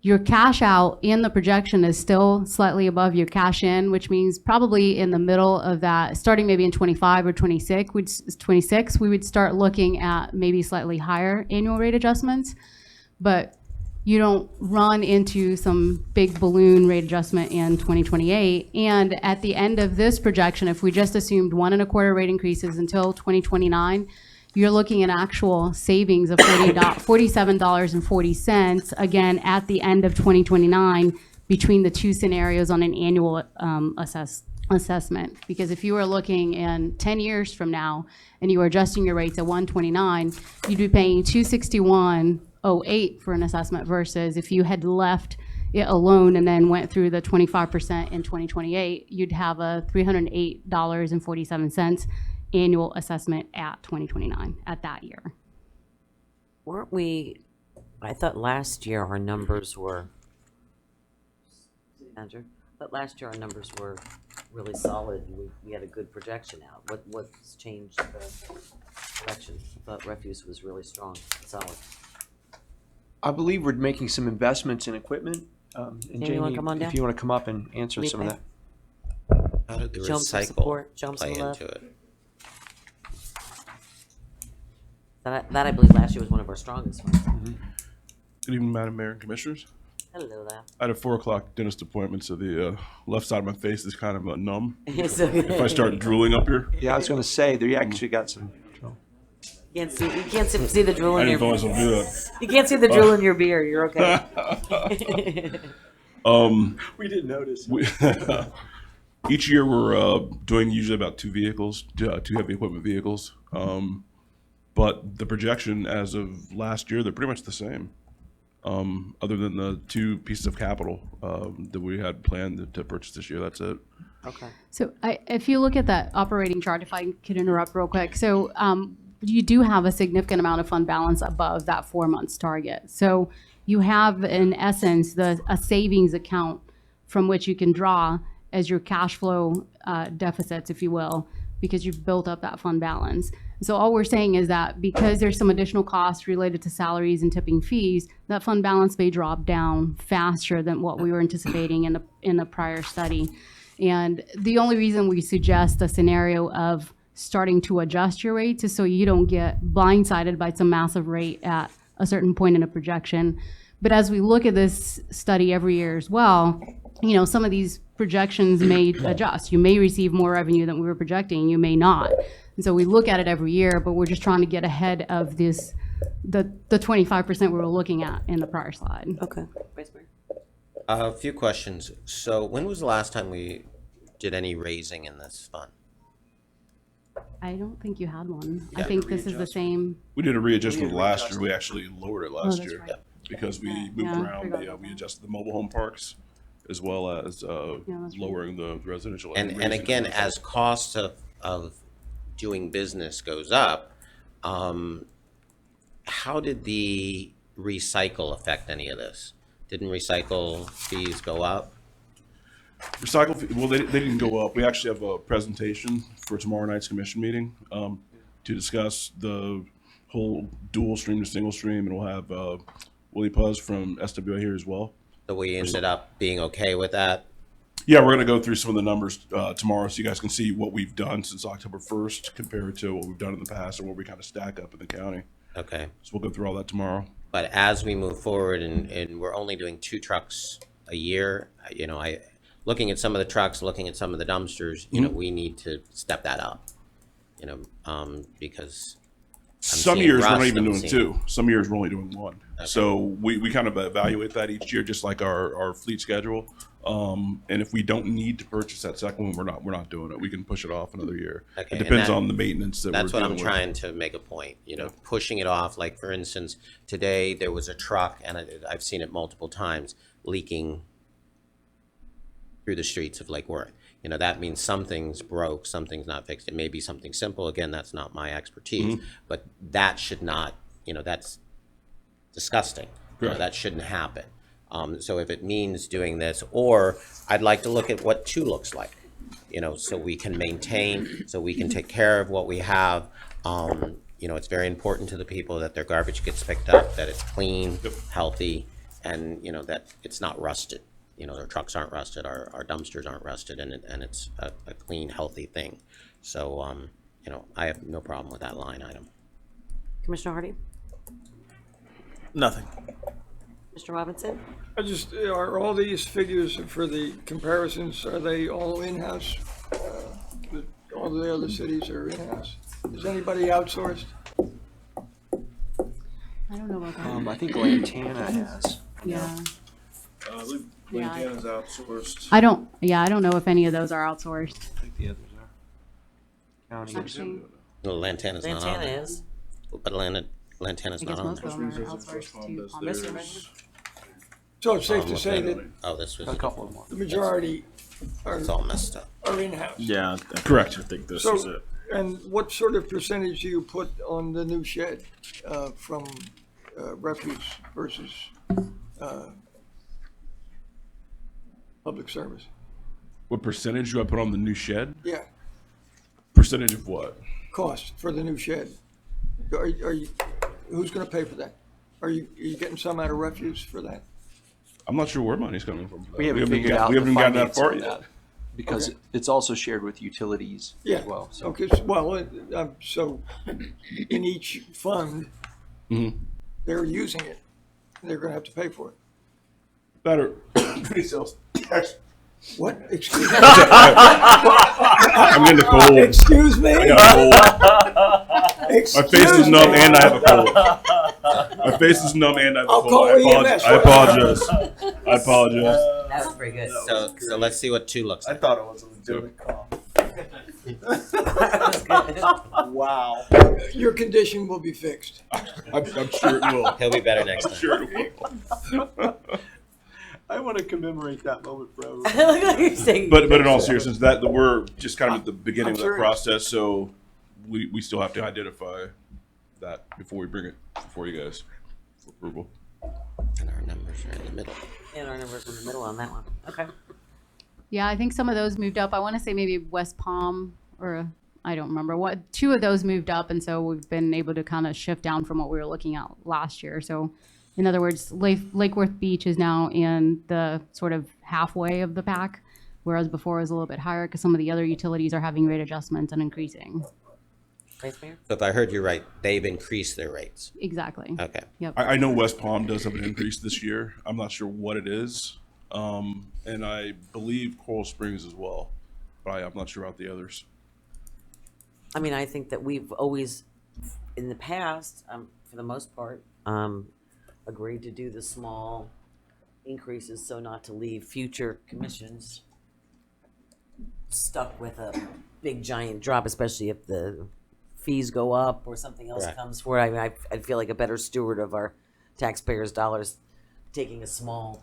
Your cash out in the projection is still slightly above your cash in, which means probably in the middle of that, starting maybe in 25 or 26, we would start looking at maybe slightly higher annual rate adjustments. But you don't run into some big balloon rate adjustment in 2028. And at the end of this projection, if we just assumed 1.25 rate increases until 2029, you're looking at actual savings of $47.40, again, at the end of 2029 between the two scenarios on an annual assessment. Because if you were looking in 10 years from now and you were adjusting your rates at 129, you'd be paying $261.08 for an assessment versus if you had left it alone and then went through the 25% in 2028, you'd have a $308.47 annual assessment at 2029, at that year. Weren't we, I thought last year our numbers were, Andrew, but last year our numbers were really solid. We had a good projection out. What's changed the projection? I thought refuse was really strong, solid. I believe we're making some investments in equipment. And Jamie, you wanna come on down? if you want to come up and answer some of that. How did the Jumps of recycle support, jumps play of love. into it? That I believe last year was one of our strongest ones. Good evening, Madam Mayor and Commissioners. Hello there. I had a 4 o'clock dentist appointment, so the left side of my face is kind of numb. So- If I start drooling up here, Yeah, I was going to say, they actually got some trouble. you can't see the drool I in didn't your thought I was gonna do that. You can't see the drool in your beer. You're okay. We didn't notice. Each year we're doing usually about 2 vehicles, 2 heavy equipment vehicles. But the projection as of last year, they're pretty much the same. Other than the 2 pieces of capital that we had planned to purchase this year, that's it. Okay. So if you look at that operating chart, if I could interrupt real quick. So you do have a significant amount of fund balance above that 4 months target. So you have, in essence, a savings account from which you can draw as your cash flow deficits, if you will, because you've built up that fund balance. So all we're saying is that because there's some additional costs related to salaries and tipping fees, that fund balance may drop down faster than what we were anticipating in the prior study. And the only reason we suggest the scenario of starting to adjust your rates is so you don't get blindsided by some massive rate at a certain point in a projection. But as we look at this study every year as well, you know, some of these projections may adjust. You may receive more revenue than we were projecting, you may not. And so we look at it every year, but we're just trying to get ahead of the 25% we were looking at in the prior slide. Okay. Vice Mayor. A few questions. So when was the last time we did any raising in this fund? I don't think you had one. I Yeah. think this is the same. We did a readjustment last year. We actually lowered it last that's year right. because we moved Yeah, I around. forgot about We that. adjusted the mobile home parks as well as that's right. lowering the residential. And raising again, the as cost of doing business goes up, how did the recycle affect any of this? Didn't recycle fees go up? Recycle, well, they didn't go up. We actually have a presentation for tomorrow night's commission meeting to discuss the whole dual stream to single stream, and we'll have Willie Puz from SWA here as well. So we ended up being okay with that? Yeah, we're going to go through some of the numbers tomorrow so you guys can see what we've done since October 1st compared to what we've done in the past and where we kind of stack up in the county. Okay. So we'll go through all that tomorrow. But as we move forward and we're only doing 2 trucks a year, you know, looking at some of the trucks, looking at some of the dumpsters, you know, we need to step that up, you know, because Some seeing years we're not rust, even I'm doing seeing- two. Some years we're only doing one. So we kind of evaluate that each year, just like our fleet schedule. And if we don't need to purchase that second one, we're not doing it. We can push it off another year. Okay, It and depends that- on the maintenance that That's we're what dealing I'm with. trying to make a point, you know, pushing it off. Like, for instance, today there was a truck, and I've seen it multiple times, leaking through the streets of Lake Worth. You know, that means something's broke, something's not fixed. It may be something simple. Again, that's not my expertise, but that should not, you know, that's disgusting. You know, Correct. that shouldn't happen. So if it means doing this, or I'd like to look at what two looks like, you know, so we can maintain, so we can take care of what we have. You know, it's very important to the people that their garbage gets picked up, that it's clean, healthy, and, you know, that it's not rusted. You know, their trucks aren't rusted, our dumpsters aren't rusted, and it's a clean, healthy thing. So, you know, I have no problem with that line item. Commissioner Hardy? Nothing. Mr. Robinson? I just, are all these figures for the comparisons, are they all in-house? All the other cities are in-house? Is anybody outsourced? I don't know about that. I think Lantana has. Yeah. I believe Yeah. Lantana's outsourced. I don't know if any of those are outsourced. I think the others are. County. Actually, No, Lantana's not on Lantana there. is. But Lantana's I not guess on most there. of them are outsourced to Palm. So it's safe to say that Oh, this was, A couple of them. the majority are, it's all messed up. are in-house? Yeah. Correct. I think this So- is it. And what sort of percentage do you put on the new shed from refuse versus public service? What percentage do I put on the new shed? Yeah, Percentage of what? cost for the new shed. Are you, who's gonna pay for that? Are you getting some out of refuse for that? I'm not sure where money's coming from. We haven't figured got- out We the haven't gotten that finance far on yet. that, because Okay. it's also shared with utilities Yeah. as well. So Okay, well, so in each fund, Mhm. they're using it. They're gonna have to pay for it. Better. Pre-sales. What? Excuse me? I'm getting a cold. Excuse me? I got a cold. My face is Excuse numb me? and I have a cold. My face is numb and I have a I'll cold. call EMS. I apologize. I apologize. That was pretty good. So let's see what two looks like. thought it was a legitimate call. Wow. Your condition will be fixed. I'm sure it will. He'll be better next I'm time. sure it will. I want to commemorate that moment forever. Look like you're saying. But in all seriousness, that we're just kind of at the beginning I'm of that serious. process, so we still have to identify that before we bring it before you guys for approval. And our numbers are in the middle. And our numbers in the middle on that one. Okay. Yeah, I think some of those moved up. I want to say maybe West Palm or I don't remember what. Two of those moved up, and so we've been able to kind of shift down from what we were looking at last year. So, in other words, Lake Worth Beach is now in the sort of halfway of the pack, whereas before it was a little bit higher because some of the other utilities are having rate adjustments and increasing. Vice Mayor? So if I heard you right, they've increased their rates. Exactly. Okay. Yep. I know West Palm does have an increase this year. I'm not sure what it is. And I believe Coral Springs as well, but I'm not sure about the others. I mean, I think that we've always, in the past, for the most part, agreed to do the small increases so not to leave future commissions stuck with a big giant drop, especially if the fees go up or something else Right. comes for it. I mean, I'd feel like a better steward of our taxpayers' dollars taking a small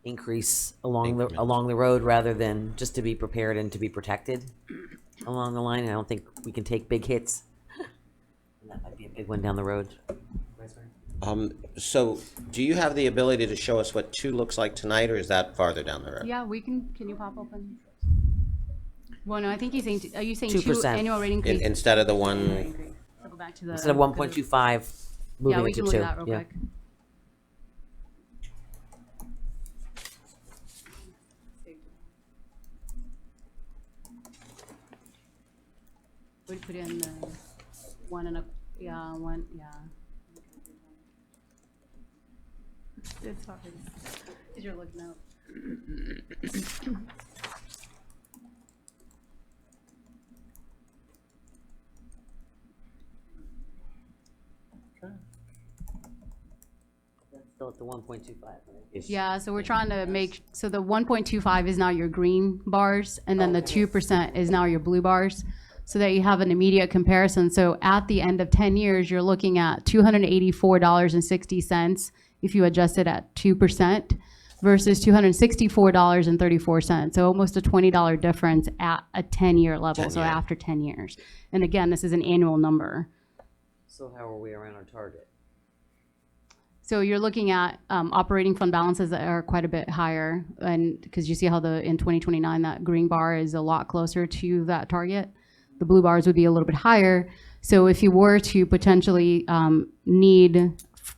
increase along the Increments. road rather than just to be prepared and to be protected along the line. I don't think we can take big hits. And that might be a big one down the road. Vice Mayor? So do you have the ability to show us what two looks like tonight, or is that farther down the road? Yeah, we can. Can you pop open? Well, no, I think he's saying. Are you saying 2%. two annual rate increase? Instead of the one, Increase. I'll go back to the. Instead of 1.25, moving Yeah, we it can to look 2. at that real Yeah. quick. We put in the 1 and a, yeah, 1, yeah. It's hard. Because you're looking up. still at the 1.25, right? Yeah, so we're trying to make, so the 1.25 is now your green bars, and then the 2% is now your blue bars, so that you have an immediate comparison. So at the end of 10 years, you're looking at $284.60 if you adjust it at 2%, versus $264.34. So almost a $20 difference at a 10-year level, 10 so year. after 10 years. And again, this is an annual number. So how are we around our target? So you're looking at operating fund balances that are quite a bit higher, and because you see how in 2029 that green bar is a lot closer to that target, the blue bars would be a little bit higher. So if you were to potentially need,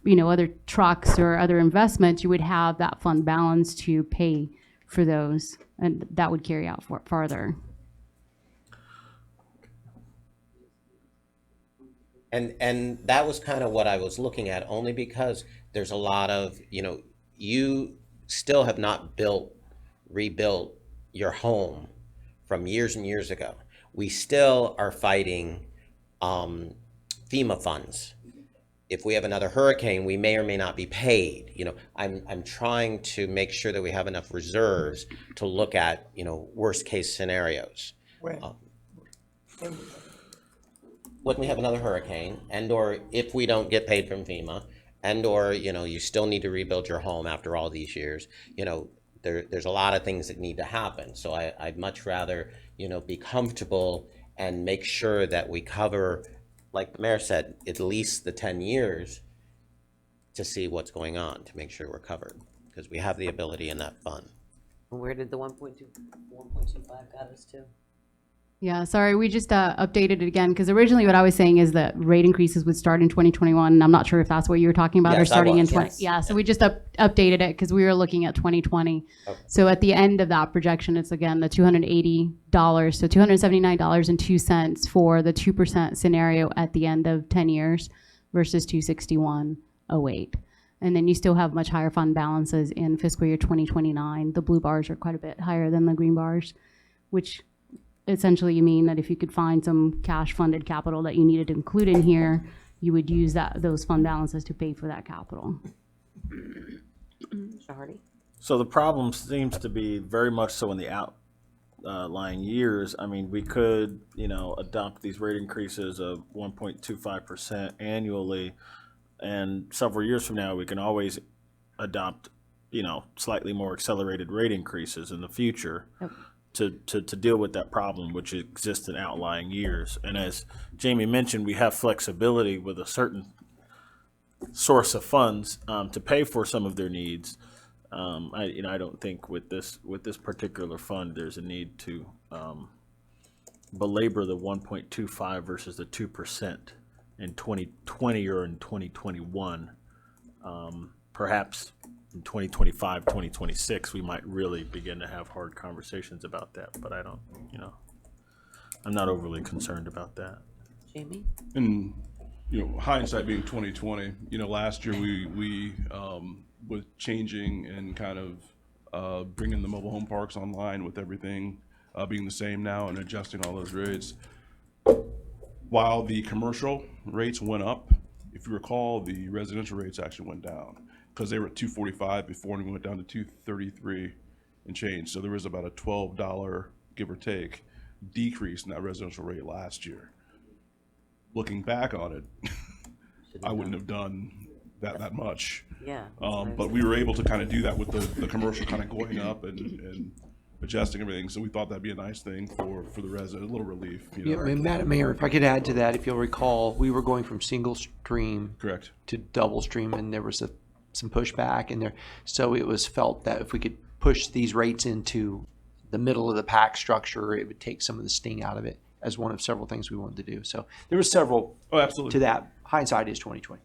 other trucks or other investments, you would have that fund balance to pay for those, and that would carry out farther. And that was kind of what I was looking at, only because there's a lot of, you still have not rebuilt your home from years and years ago. We still are fighting FEMA funds. If we have another hurricane, we may or may not be paid. I'm trying to make sure that we have enough reserves to look at, worst case scenarios. When? When we have another hurricane, and or if we don't get paid from FEMA, and or you still need to rebuild your home after all these years, there's a lot of things that need to happen. So I'd much rather be comfortable and make sure that we cover, like the mayor said, at least the 10 years to see what's going on, to make sure we're covered, because we have the ability in that fund. Where did the 1.25 got us to? Yeah, sorry, we just updated it again, because originally what I was saying is that rate increases would start in 2021, and I'm not sure if that's what you were talking about, or Yes, I starting in was, 20. yes. Yeah, so we just updated it, because we were looking at 2020. Okay. So at the end of that projection, it's again the $280, so $279.02 for the 2% scenario at the end of 10 years versus $261.08. And then you still have much higher fund balances in fiscal year 2029. The blue bars are quite a bit higher than the green bars, which essentially you mean that if you could find some cash funded capital that you needed to include in here, you would use those fund balances to pay for that capital. Mr. Hardy? So the problem seems to be very much so in the outlying years. I mean, we could, adopt these rate increases of 1.25% annually, and several years from now, we can always adopt, slightly more accelerated rate increases in the future. Yep. To deal with that problem, which exists in outlying years. And as Jamie mentioned, we have flexibility with a certain source of funds to pay for some of their needs. I don't think with this particular fund, there's a need to belabor the 1.25 versus the 2% in 2020 or in 2021. Perhaps in 2025, 2026, we might really begin to have hard conversations about that, but I don't, I'm not overly concerned about that. Jamie? And hindsight being 2020, last year we with changing and kind of bringing the mobile home parks online with everything being the same now and adjusting all those rates. While the commercial rates went up, if you recall, the residential rates actually went down, because they were at $245 before, and we went down to $233 and change. So there was about a $12, give or take, decrease in that residential rate last year. Looking back on it, I wouldn't have done that much. Yeah. But we were able to kind of do that with the commercial kind of going up and adjusting everything. So we thought that'd be a nice thing for the resident, a little relief. Yeah, and Madam Mayor, if I could add to that, if you'll recall, we were going from single stream Correct. to double stream, and there was some pushback in there. So it was felt that if we could push these rates into the middle of the pack structure, it would take some of the sting out of it, as one of several things we wanted to do. So there were several Absolutely. to that. Hindsight is 2020.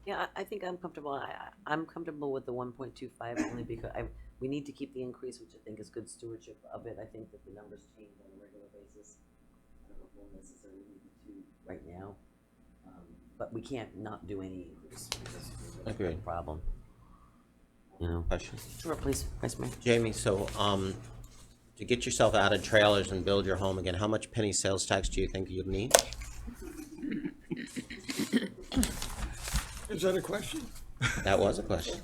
Yeah, I think I'm comfortable. I'm comfortable with the 1.25 only because we need to keep the increase, which I think is good stewardship of it. I think that the numbers change on a regular basis. I don't know if we'll necessarily need to right now, but we can't not do any increase. Agreed. Problem. Question? Sure, please, Vice Mayor. Jamie, so to get yourself out of trailers and build your home again, how much penny sales tax do you think you'd need? Is that a question? That was a question.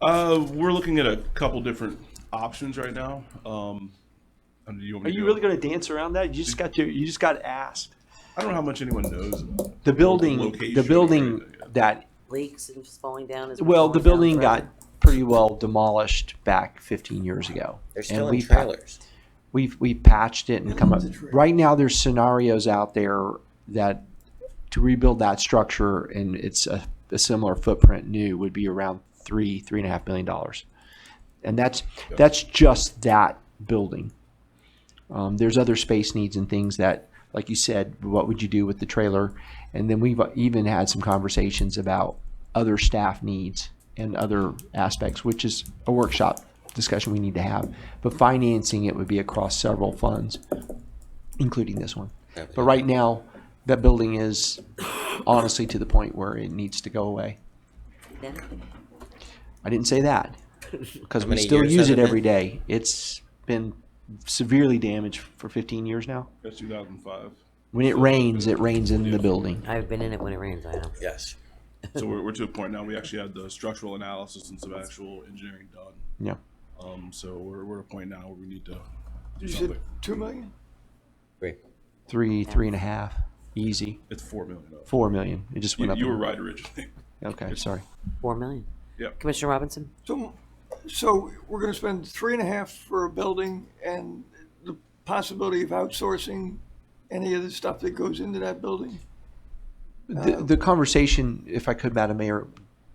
We're looking at a couple different options right now. Do you want Are me to you go? really going to dance around that? You just got asked. I don't know how much anyone knows about it. The building, Location the or building anything yet. that, Leaks and just falling down as well, the falling down building got forever. pretty well demolished back 15 years ago. They're And still in we've trailers. We've patched it and come up. Right now, there's scenarios out there that to rebuild that structure, and it's a similar footprint new, would be around $3.5 million, and that's just that building. There's other space needs and things that, like you said, what would you do with the trailer? And then we've even had some conversations about other staff needs and other aspects, which is a workshop discussion we need to have. But financing it would be across several funds, including this one. But right now, that building is honestly to the point where it needs to go away. Yeah. I didn't say that because How we many still years use has it it every been? day. It's been severely damaged for 15 years now. That's 2005. When it rains in the building. I've been in it when it rains, I know. Yes. So we're to a point now. We actually had the structural analysis and some actual engineering done. Yeah. So we're at a point now where we need to do You said something. 2 million? Great. 3.5, easy. It's 4 million. 4 million. It just went up. You were right originally. Okay, sorry. 4 million. Yep. Commissioner Robinson? So we're gonna spend 3.5 for a building and the possibility of outsourcing any of the stuff that goes into that building? The conversation, if I could, Madam Mayor,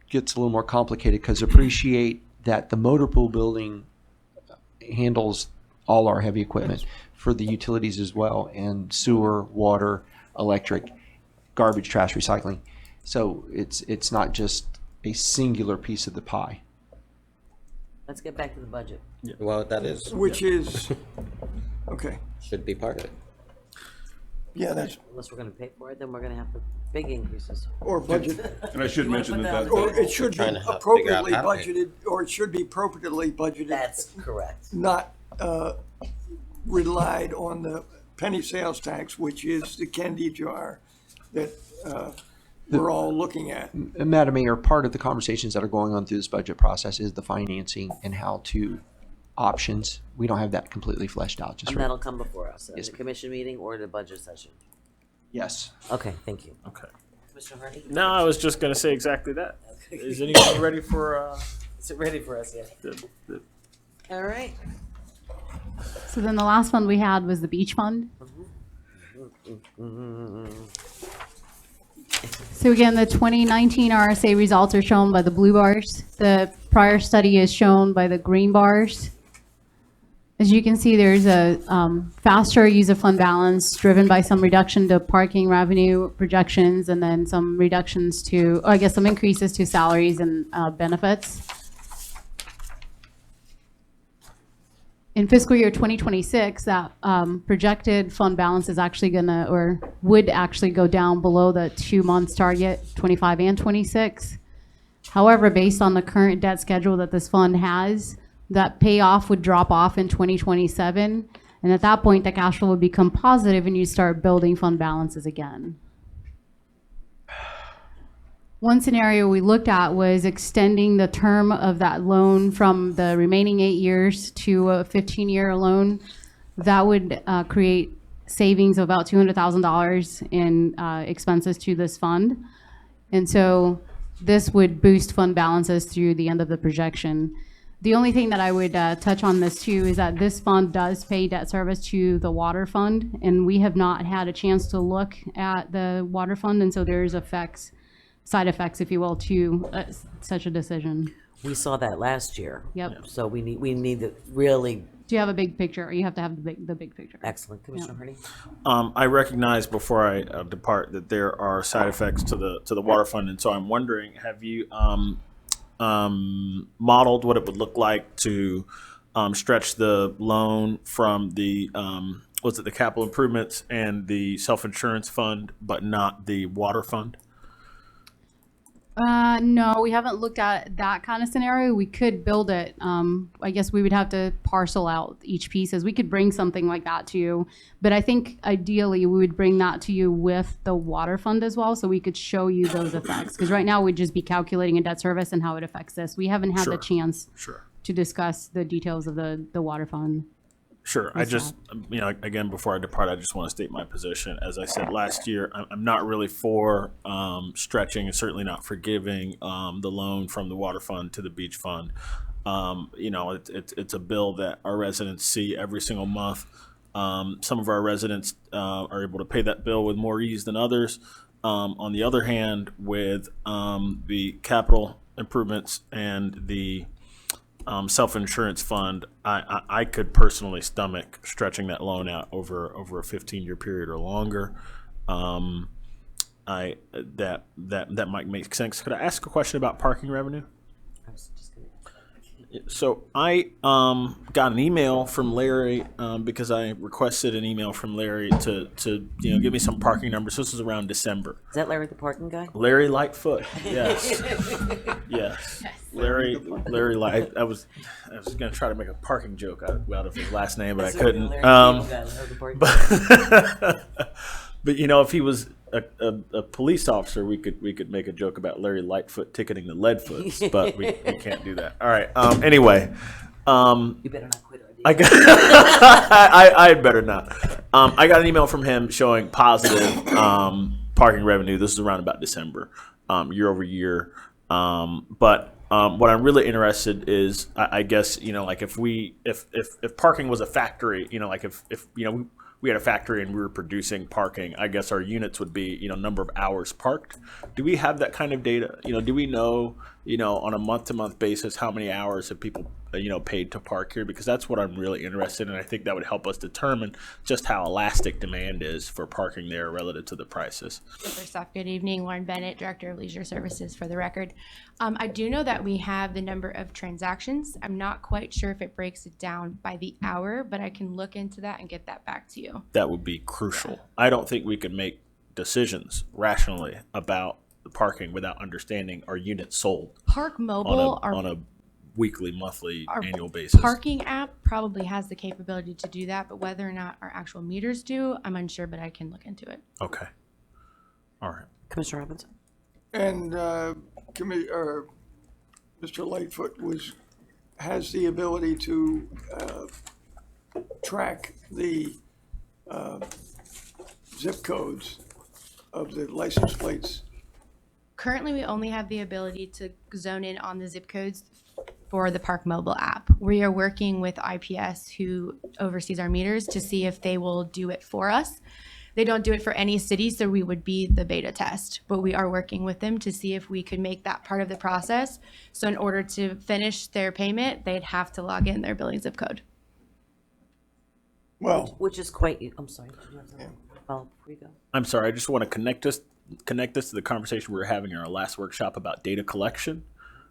gets a little more complicated because appreciate that the motor pool building handles all our heavy equipment for the utilities as well, and sewer, water, electric, garbage, trash, recycling. So it's not just a singular piece of the pie. Let's get back to the budget. Well, that is, Which is, okay, should be part of it. yeah, that's, Unless we're gonna pay for it, then we're gonna have the big increases. or budget, And I should mention that or it should be Trying to help figure out appropriately how to pay. budgeted, or it should be appropriately budgeted. That's correct. Not relied on the penny sales tax, which is the candy jar that we're all looking at. Madam Mayor, part of the conversations that are going on through this budget process is the financing and how to options. We don't have that completely fleshed out just And right. that'll come before us, at Yes, the ma'am. commission meeting or the budget session. Yes. Okay, thank you. Okay. Commissioner Hardy? No, I was just going to say exactly that. Is anyone ready for Is it ready for us yet? the All right. So then the last fund we had was the beach fund. So again, the 2019 RSA results are shown by the blue bars. The prior study is shown by the green bars. As you can see, there's a faster use of fund balance driven by some reduction to parking revenue projections and then some reductions to, or I guess some increases to salaries and benefits. In fiscal year 2026, that projected fund balance is actually gonna, or would actually go down below the 2 months target, 25 and 26. However, based on the current debt schedule that this fund has, that payoff would drop off in 2027. And at that point, the cash flow would become positive and you start building fund balances again. One scenario we looked at was extending the term of that loan from the remaining 8 years to a 15-year loan. That would create savings of about $200,000 in expenses to this fund. And so this would boost fund balances through the end of the projection. The only thing that I would touch on this too is that this fund does pay debt service to the water fund, and we have not had a chance to look at the water fund, and so there's side effects, if you will, to such a decision. We saw that last year. Yep. So we need to really, Do you have a big picture, or you have to have the big picture? excellent. Commissioner Hardy? I recognize before I depart that there are side effects to the water fund, and so I'm wondering, have you modeled what it would look like to stretch the loan from the was it the capital improvements and the self-insurance fund, but not the water fund? No, we haven't looked at that kind of scenario. We could build it. I guess we would have to parcel out each pieces. We could bring something like that to you, but I think ideally we would bring that to you with the water fund as well, so we could show you those effects. Because right now we'd just be calculating a debt service and how it affects this. We haven't had Sure. the chance Sure. to discuss the details of the water fund. Sure. I What's just, again, before I depart, I just want to state my position. As I said last year, I'm not really for stretching and certainly not for giving the loan from the water fund to the beach fund. It's a bill that our residents see every single month. Some of our residents are able to pay that bill with more ease than others. On the other hand, with the capital improvements and the self-insurance fund, I could personally stomach stretching that loan out over a 15-year period or longer. That might make sense. Could I ask a question about parking revenue? I was just gonna- So I got an email from Larry because I requested an email from Larry to give me some parking numbers. This was around December. Is that Larry the parking guy? Larry Lightfoot, yes, yes. Larry Light. I was gonna try to make a parking joke out of his last name, but I couldn't. Larry the parking guy. But if he was a police officer, we could make a joke about Larry Lightfoot ticketing the Leadfoots, but we can't do that. All right. Anyway, You better not quit. I got. I better not. I got an email from him showing positive parking revenue. This is around about December, year over year. But what I'm really interested is, I guess, like if parking was a factory, like if we had a factory and we were producing parking, I guess our units would be, number of hours parked. Do we have that kind of data? Do we know, on a month-to-month basis, how many hours have people, paid to park here? Because that's what I'm really interested in. I think that would help us determine just how elastic demand is for parking there relative to the prices. First off, good evening. Lauren Bennett, Director of Leisure Services, for the record. I do know that we have the number of transactions. I'm not quite sure if it breaks it down by the hour, but I can look into that and get that back to you. That would be crucial. I don't think we could make decisions rationally about the parking without understanding our units sold Park Mobile, on a weekly, monthly, our annual basis. parking app probably has the capability to do that, but whether or not our actual meters do, I'm unsure, but I can look into it. Okay. All right. Commissioner Robinson? And Mr. Lightfoot has the ability to track the zip codes of the license plates. Currently, we only have the ability to zone in on the zip codes for the Park Mobile app. We are working with IPS, who oversees our meters, to see if they will do it for us. They don't do it for any city, so we would be the beta test. But we are working with them to see if we could make that part of the process. So in order to finish their payment, they'd have to log in their billing zip code. Well, Which is quite, I'm sorry. Did you have something? Before you go. I'm sorry. I just want to connect this to the conversation we were having in our last workshop about data collection,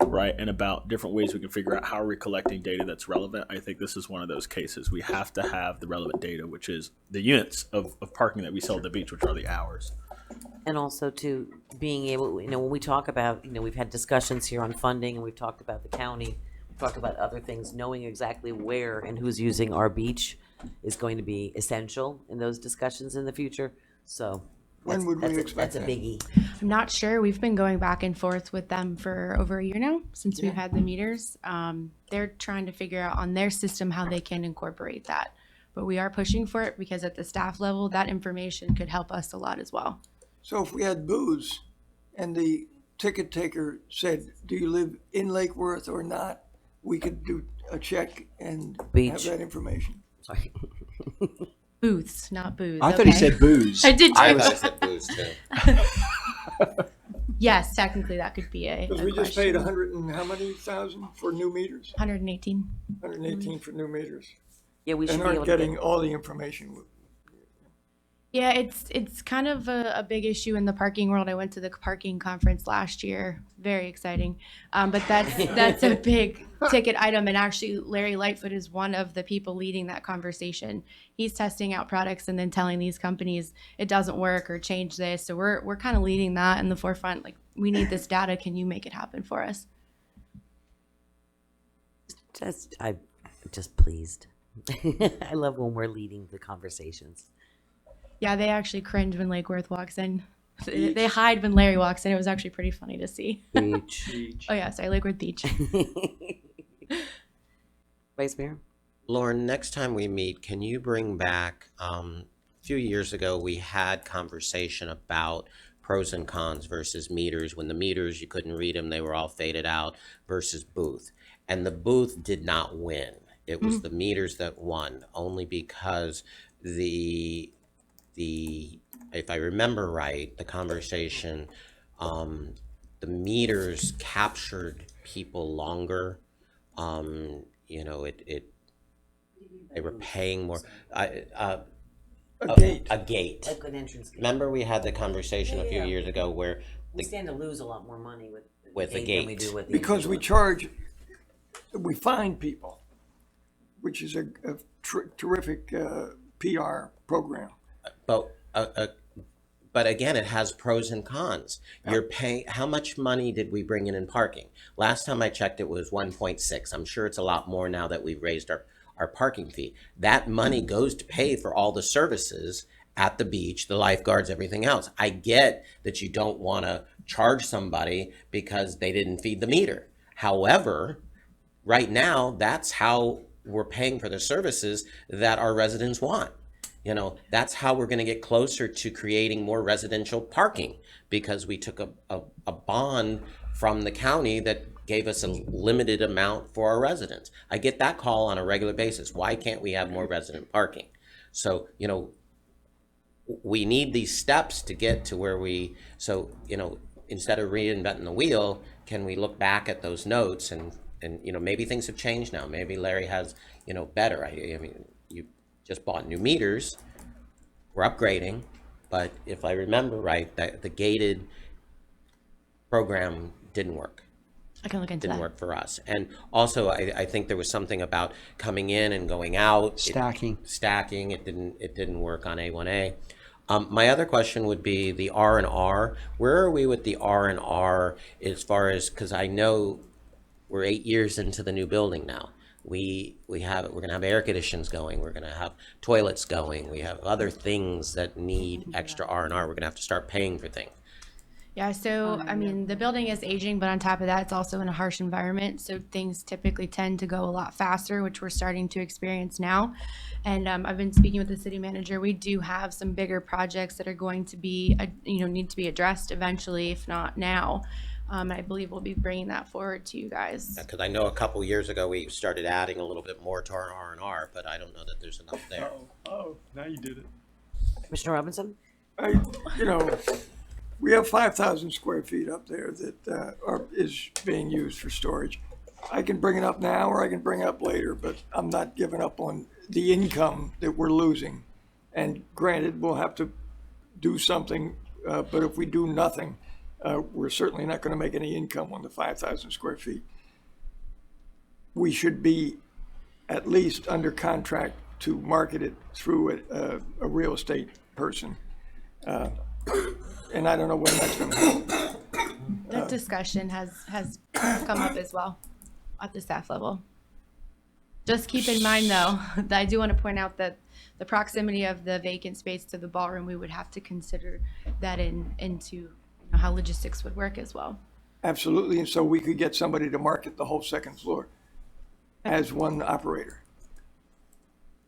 right? And about different ways we can figure out how are we collecting data that's relevant. I think this is one of those cases. We have to have the relevant data, which is the units of parking that we sell at the beach, which are the hours. And also to being able, when we talk about, we've had discussions here on funding and we've talked about the county, we've talked about other things, knowing exactly where and who's using our beach is going to be essential in those discussions in the future. So when would we expect that's a that? biggie. I'm not sure. We've been going back and forth with them for over a year now since we've had the meters. They're trying to figure out on their system how they can incorporate that. But we are pushing for it because at the staff level, that information could help us a lot as well. So if we had booze and the ticket taker said, do you live in Lake Worth or not, we could do a check and Beach. have that information. Sorry. Booths, not booze. I thought he okay. said booze. I did I too. thought it said booze too. Yes, technically that could be a Because we just paid question. 100 and how many thousand for new meters? 118. 118 for new meters. Yeah, we should And be able aren't to getting get, all the information. Yeah, it's kind of a big issue in the parking world. I went to the parking conference last year. Very exciting. But that's a big ticket item. And actually, Larry Lightfoot is one of the people leading that conversation. He's testing out products and then telling these companies it doesn't work or change this. So we're kind of leading that in the forefront. Like we need this data. Can you make it happen for us? I'm just pleased. I love when we're leading the conversations. Yeah, they actually cringe when Lake Worth walks in. They hide when Larry walks in. It was actually pretty funny to see. Beach. Oh yeah, sorry, Lake Worth Beach. Vice Mayor? Lauren, next time we meet, can you bring back, a few years ago, we had conversation about pros and cons versus meters. When the meters, you couldn't read them, they were all faded out, versus booth. And the booth did not win. It was the meters that won, only because the if I remember right, the conversation, the meters captured people longer. You know, they were paying more. A gate. A gate. Like an entrance gate. Remember we had the conversation a few Yeah. years ago where We stand to lose a lot more money With the than we gate. do with the Because we ambulance. we fine people, which is a terrific PR program. But again, it has pros and cons. You're paying. How much money did we bring in parking? Last time I checked, it was 1.6. I'm sure it's a lot more now that we've raised our parking fee. That money goes to pay for all the services at the beach, the lifeguards, everything else. I get that you don't want to charge somebody because they didn't feed the meter. However, right now, that's how we're paying for the services that our residents want. You know, that's how we're going to get closer to creating more residential parking, because we took a bond from the county that gave us a limited amount for our residents. I get that call on a regular basis. Why can't we have more resident parking? So, you know, we need these steps to get to where so, you know, instead of reinventing the wheel, can we look back at those notes and you know, maybe things have changed now. Maybe Larry has, you know, better. I mean, you just bought new meters. We're upgrading, but if I remember right, the gated program didn't work. I can look into Didn't that. work for us. And also, I think there was something about coming in and going out. Stacking. Stacking. It didn't work on A1A. My other question would be the R&R. Where are we with the R&R as far as, because I know we're 8 years into the new building now. We're going to have air conditions going. We're going to have toilets going. We have other things that need extra R&R. We're going to have to start paying for things. Yeah, so I mean, the building is aging, but on top of that, it's also in a harsh environment. So things typically tend to go a lot faster, which we're starting to experience now. And I've been speaking with the city manager. We do have some bigger projects that are going to be, need to be addressed eventually, if not now. I believe we'll be bringing that forward to you guys. Because I know a couple years ago we started adding a little bit more to our R&R, but I don't know that there's enough there. Oh, now you did it. Commissioner Robinson? We have 5,000 square feet up there that is being used for storage. I can bring it up now or I can bring it up later, but I'm not giving up on the income that we're losing. And granted, we'll have to do something, but if we do nothing, we're certainly not going to make any income on the 5,000 square feet. We should be at least under contract to market it through a real estate person. And I don't know when that's going to happen. That discussion has come up as well at the staff level. Just keep in mind, though, that I do want to point out that the proximity of the vacant space to the ballroom, we would have to consider that into how logistics would work as well. Absolutely, and so we could get somebody to market the whole second floor as one operator.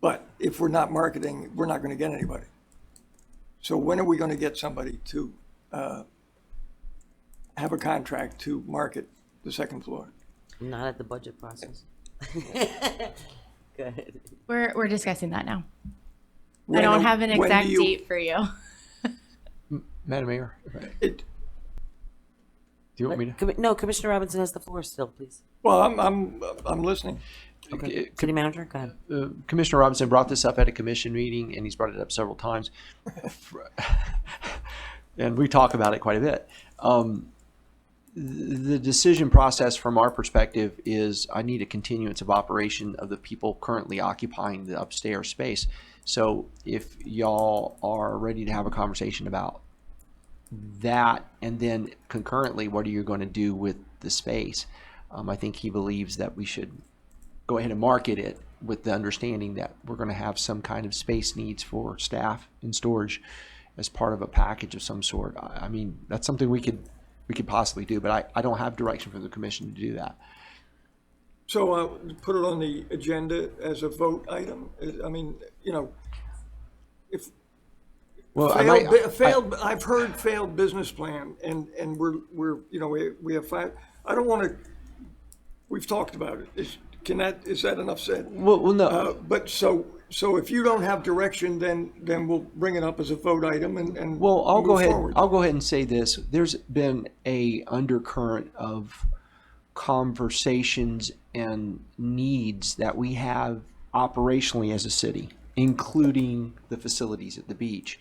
But if we're not marketing, we're not going to get anybody. So when are we going to get somebody to have a contract to market the second floor? Not at the budget process. Go ahead. We're discussing that now. When I don't are- have an when do exact you- date for you. Madam Mayor, It, do you want me to? No, Commissioner Robinson has the floor still, please. well, I'm listening. Okay. City Manager, go ahead. Commissioner Robinson brought this up at a commission meeting, and he's brought it up several times. And we talk about it quite a bit. The decision process from our perspective is I need a continuance of operation of the people currently occupying the upstairs space. So if y'all are ready to have a conversation about that, and then concurrently, what are you going to do with the space? I think he believes that we should go ahead and market it with the understanding that we're going to have some kind of space needs for staff and storage as part of a package of some sort. I mean, that's something we could possibly do, but I don't have direction from the commission to do that. So put it on the agenda as a vote item. I mean, you know, if Well, I've heard failed business plan, and we're you know we have five. I don't want to. We've talked about it. Is that enough said? Well, no. But so if you don't have direction, then we'll bring it up as a vote item and Well, I'll go move ahead. forward. I'll go ahead and say this. There's been a undercurrent of conversations and needs that we have operationally as a city, including the facilities at the beach.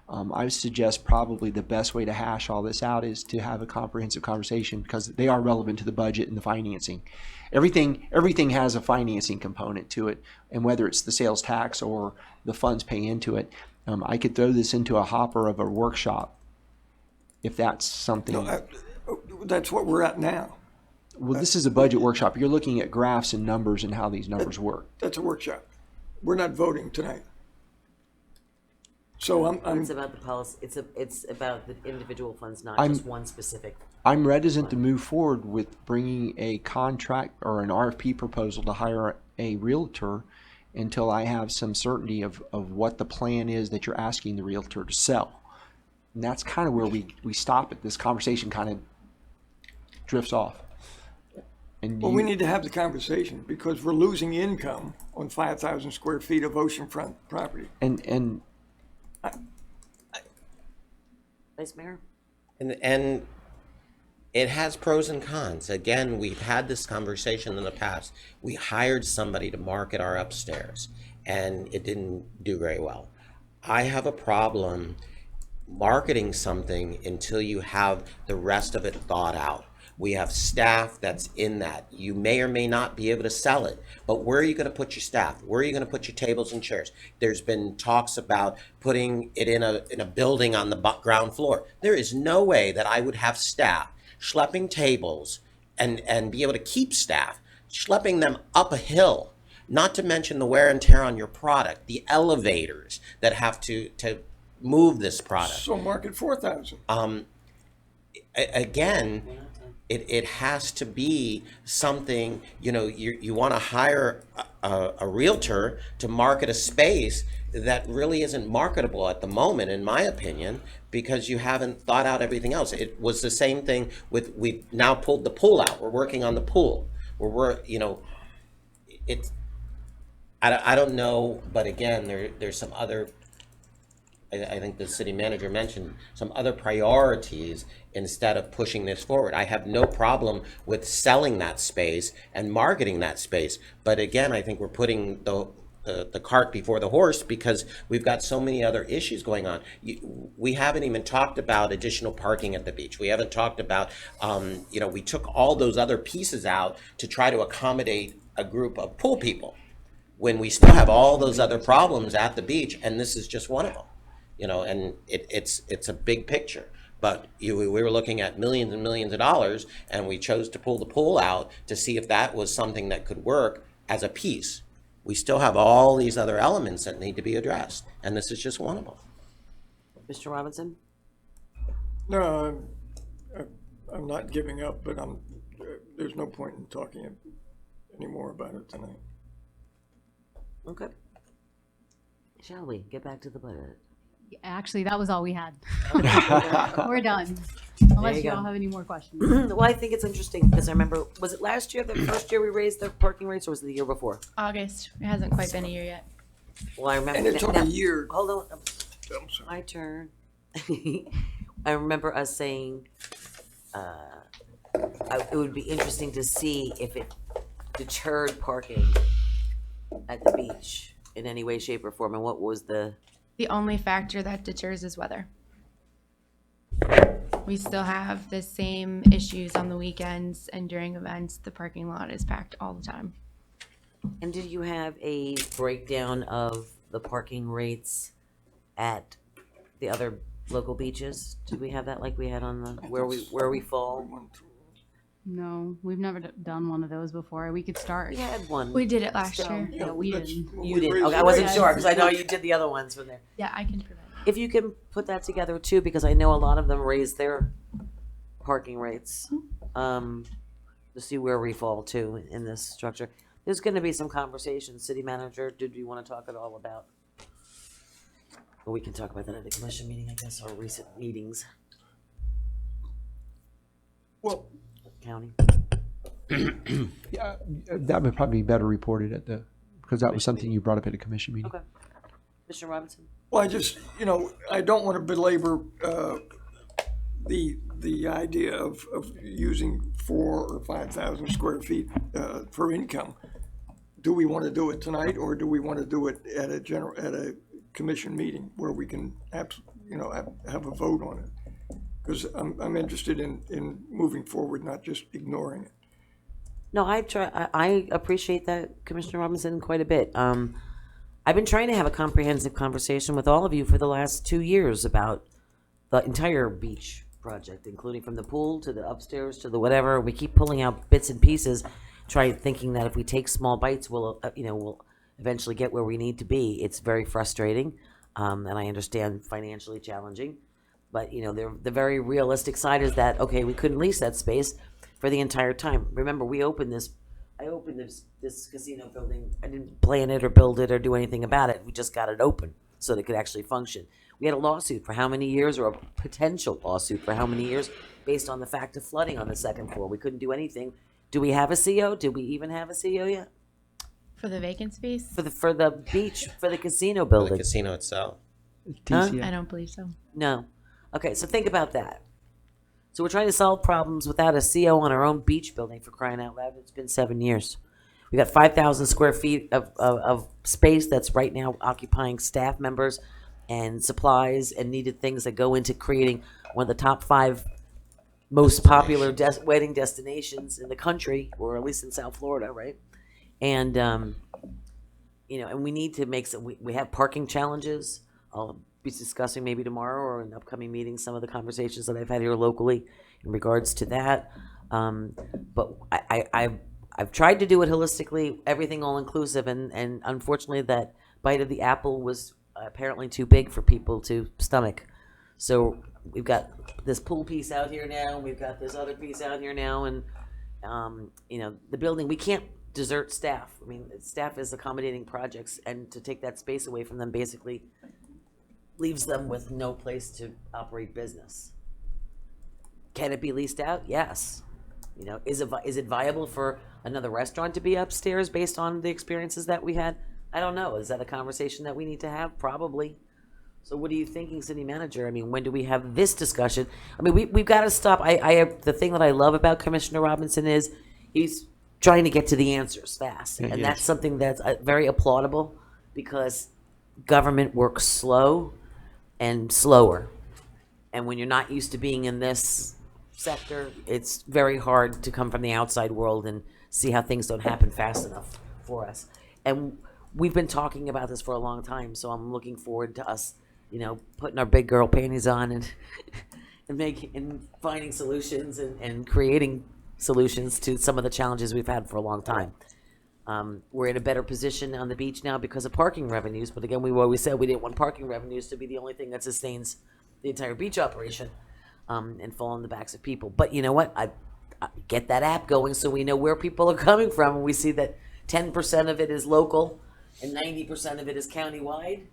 I would suggest probably the best way to hash all this out is to have a comprehensive conversation, because they are relevant to the budget and the financing. Everything has a financing component to it, and whether it's the sales tax or the funds pay into it, I could throw this into a hopper of a workshop if that's something. No, that's what we're at now. Well, this is a budget workshop. You're looking at graphs and numbers and how these numbers work. That's a workshop. We're not voting tonight. So I'm It's about the policy, it's about the individual funds, not I'm- just one specific. I'm reticent to move forward with bringing a contract or an RFP proposal to hire a realtor until I have some certainty of what the plan is that you're asking the realtor to sell. And that's kind of where we stop it. This conversation kind of drifts off. And Well, we need to have the conversation because we're losing income on 5,000 square feet of oceanfront property. and Vice Mayor? And it has pros and cons. Again, we've had this conversation in the past. We hired somebody to market our upstairs, and it didn't do very well. I have a problem marketing something until you have the rest of it thought out. We have staff that's in that. You may or may not be able to sell it, but where are you going to put your staff? Where are you going to put your tables and chairs? There's been talks about putting it in a building on the ground floor. There is no way that I would have staff schlepping tables and be able to keep staff, schlepping them up a hill, not to mention the wear and tear on your product, the elevators that have to move this product. So market 4,000. Again, it has to be something, you know, you want to hire a realtor to market a space that really isn't marketable at the moment, in my opinion, because you haven't thought out everything else. It was the same thing with, we've now pulled the pool out. We're working on the pool. You know, I don't know, but again, there's some other, I think the city manager mentioned some other priorities instead of pushing this forward. I have no problem with selling that space and marketing that space. But again, I think we're putting the cart before the horse because we've got so many other issues going on. We haven't even talked about additional parking at the beach. We haven't talked about, you know, we took all those other pieces out to try to accommodate a group of pool people when we still have all those other problems at the beach, and this is just one of them. You know, and it's a big picture. But we were looking at millions and millions of dollars, and we chose to pull the pool out to see if that was something that could work as a piece. We still have all these other elements that need to be addressed, and this is just one of them. Mr. Robinson? No, I'm not giving up, but there's no point in talking anymore about it tonight. Okay. Shall we get back to the budget? Actually, that was all we had. We're done. There Unless you you go. all have any more questions. Well, I think it's interesting because I remember, was it last year, the first year we raised the parking rates, or was it the year before? August. It hasn't quite been a year yet. Well, I remember. And it took a year. Hold on. I'm sorry. My turn. I remember us saying it would be interesting to see if it deterred parking at the beach in any way, shape, or form, and what was the... The only factor that deters is weather. We still have the same issues on the weekends and during events. The parking lot is packed all the time. And did you have a breakdown of the parking rates at the other local beaches? Do we have that like we had on the, where we fall? No, we've never done one of those before. We could start. We had one. We did it last So- year. Yeah, we didn't. You did. Okay, I wasn't raise- sure because I know you did the other ones from there. Yeah, I can provide. If you can put that together too, because I know a lot of them raise their parking rates, to see where we fall too in this structure. There's going to be some conversation. City manager, did you want to talk at all about? Well, we can talk about that at the commission meeting, I guess, or recent meetings. Well, County. Yeah, that would probably be better reported at the, because that was something you brought up at a commission meeting. Okay. Mr. Robinson? well, I just, I don't want to belabor the idea of using 4,000 or 5,000 square feet for income. Do we want to do it tonight, or do we want to do it at a commission meeting where we can have a vote on it? Because I'm interested in moving forward, not just ignoring it. No, I appreciate that, Commissioner Robinson, quite a bit. I've been trying to have a comprehensive conversation with all of you for the last 2 years about the entire beach project, including from the pool to the upstairs to the whatever. We keep pulling out bits and pieces, thinking that if we take small bites, we'll eventually get where we need to be. It's very frustrating, and I understand financially challenging. But, the very realistic side is that, okay, we couldn't lease that space for the entire time. Remember, I opened this casino building. I didn't plan it or build it or do anything about it. We just got it open so that it could actually function. We had a lawsuit for how many years, or a potential lawsuit for how many years, based on the fact of flooding on the second floor. We couldn't do anything. Do we have a CO? Do we even have a CO yet? For the vacant space? For the beach, for the casino For building? the casino itself. TCO. I don't believe so. No. Okay, so think about that. So we're trying to solve problems without a CO on our own beach building, for crying out loud. It's been 7 years. We got 5,000 square feet of space that's right now occupying staff members and supplies and needed things that go into creating one of the top 5 most popular wedding destinations in the country, or at least in South Florida, right? And, and we need to make some, we have parking challenges. I'll be discussing maybe tomorrow or in upcoming meetings some of the conversations that I've had here locally in regards to that. But I've tried to do it holistically, everything all inclusive, and unfortunately that bite of the apple was apparently too big for people to stomach. So we've got this pool piece out here now, we've got this other piece out here now, and the building, we can't desert staff. I mean, staff is accommodating projects, and to take that space away from them basically leaves them with no place to operate business. Can it be leased out? Yes. Is it viable for another restaurant to be upstairs based on the experiences that we had? I don't know. Is that a conversation that we need to have? Probably. So what are you thinking, city manager? I mean, when do we have this discussion? I mean, we've got to stop. The thing that I love about Commissioner Robinson is he's trying to get to the answers fast. And that's something that's very applaudable, because government works slow and slower. And when you're not used to being in this sector, it's very hard to come from the outside world and see how things don't happen fast enough for us. And we've been talking about this for a long time, so I'm looking forward to us, putting our big girl panties on and and finding solutions and creating solutions to some of the challenges we've had for a long time. We're in a better position on the beach now because of parking revenues, but again, we always said we didn't want parking revenues to be the only thing that sustains the entire beach operation, and fall on the backs of people. But you know what? I get that app going so we know where people are coming from, and we see that 10% of it is local and 90% of it is countywide.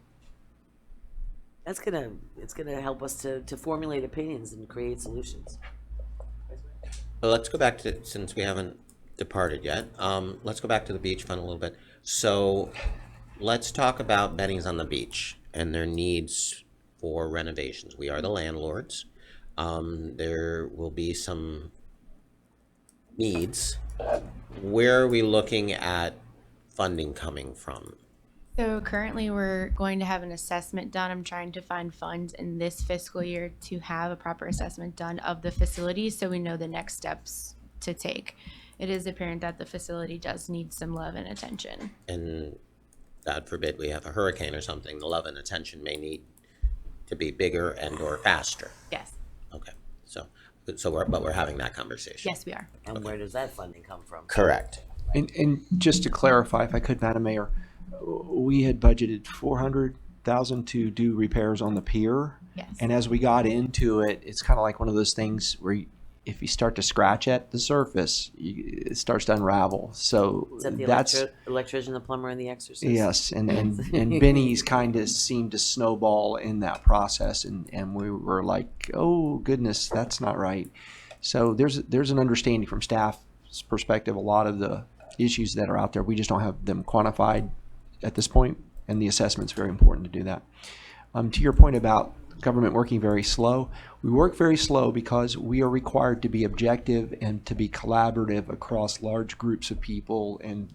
It's gonna help us to formulate opinions and create solutions. Well, let's go back to, since we haven't departed yet, let's go back to the beach fund a little bit. So let's talk about Benny's on the Beach and their needs for renovations. We are the landlords. There will be some needs. Where are we looking at funding coming from? So currently we're going to have an assessment done. I'm trying to find funds in this fiscal year to have a proper assessment done of the facility so we know the next steps to take. It is apparent that the facility does need some love and attention. And God forbid we have a hurricane or something, the love and attention may need to be bigger and or faster. Yes, Okay, but we're having that conversation. yes, we are. And where does that funding come from? Correct. And just to clarify, if I could, Madam Mayor, we had budgeted 400,000 to do repairs on the pier. Yes. And as we got into it, it's kind of like one of those things where if you start to scratch at the surface, it starts to unravel. So Is that the that's electrician, the plumber, and the exorcist? yes. And Benny's kind of seemed to snowball in that process, and we were like, oh goodness, that's not right. So there's an understanding from staff's perspective. A lot of the issues that are out there, we just don't have them quantified at this point, and the assessment's very important to do that. To your point about government working very slow, we work very slow because we are required to be objective and to be collaborative across large groups of people, and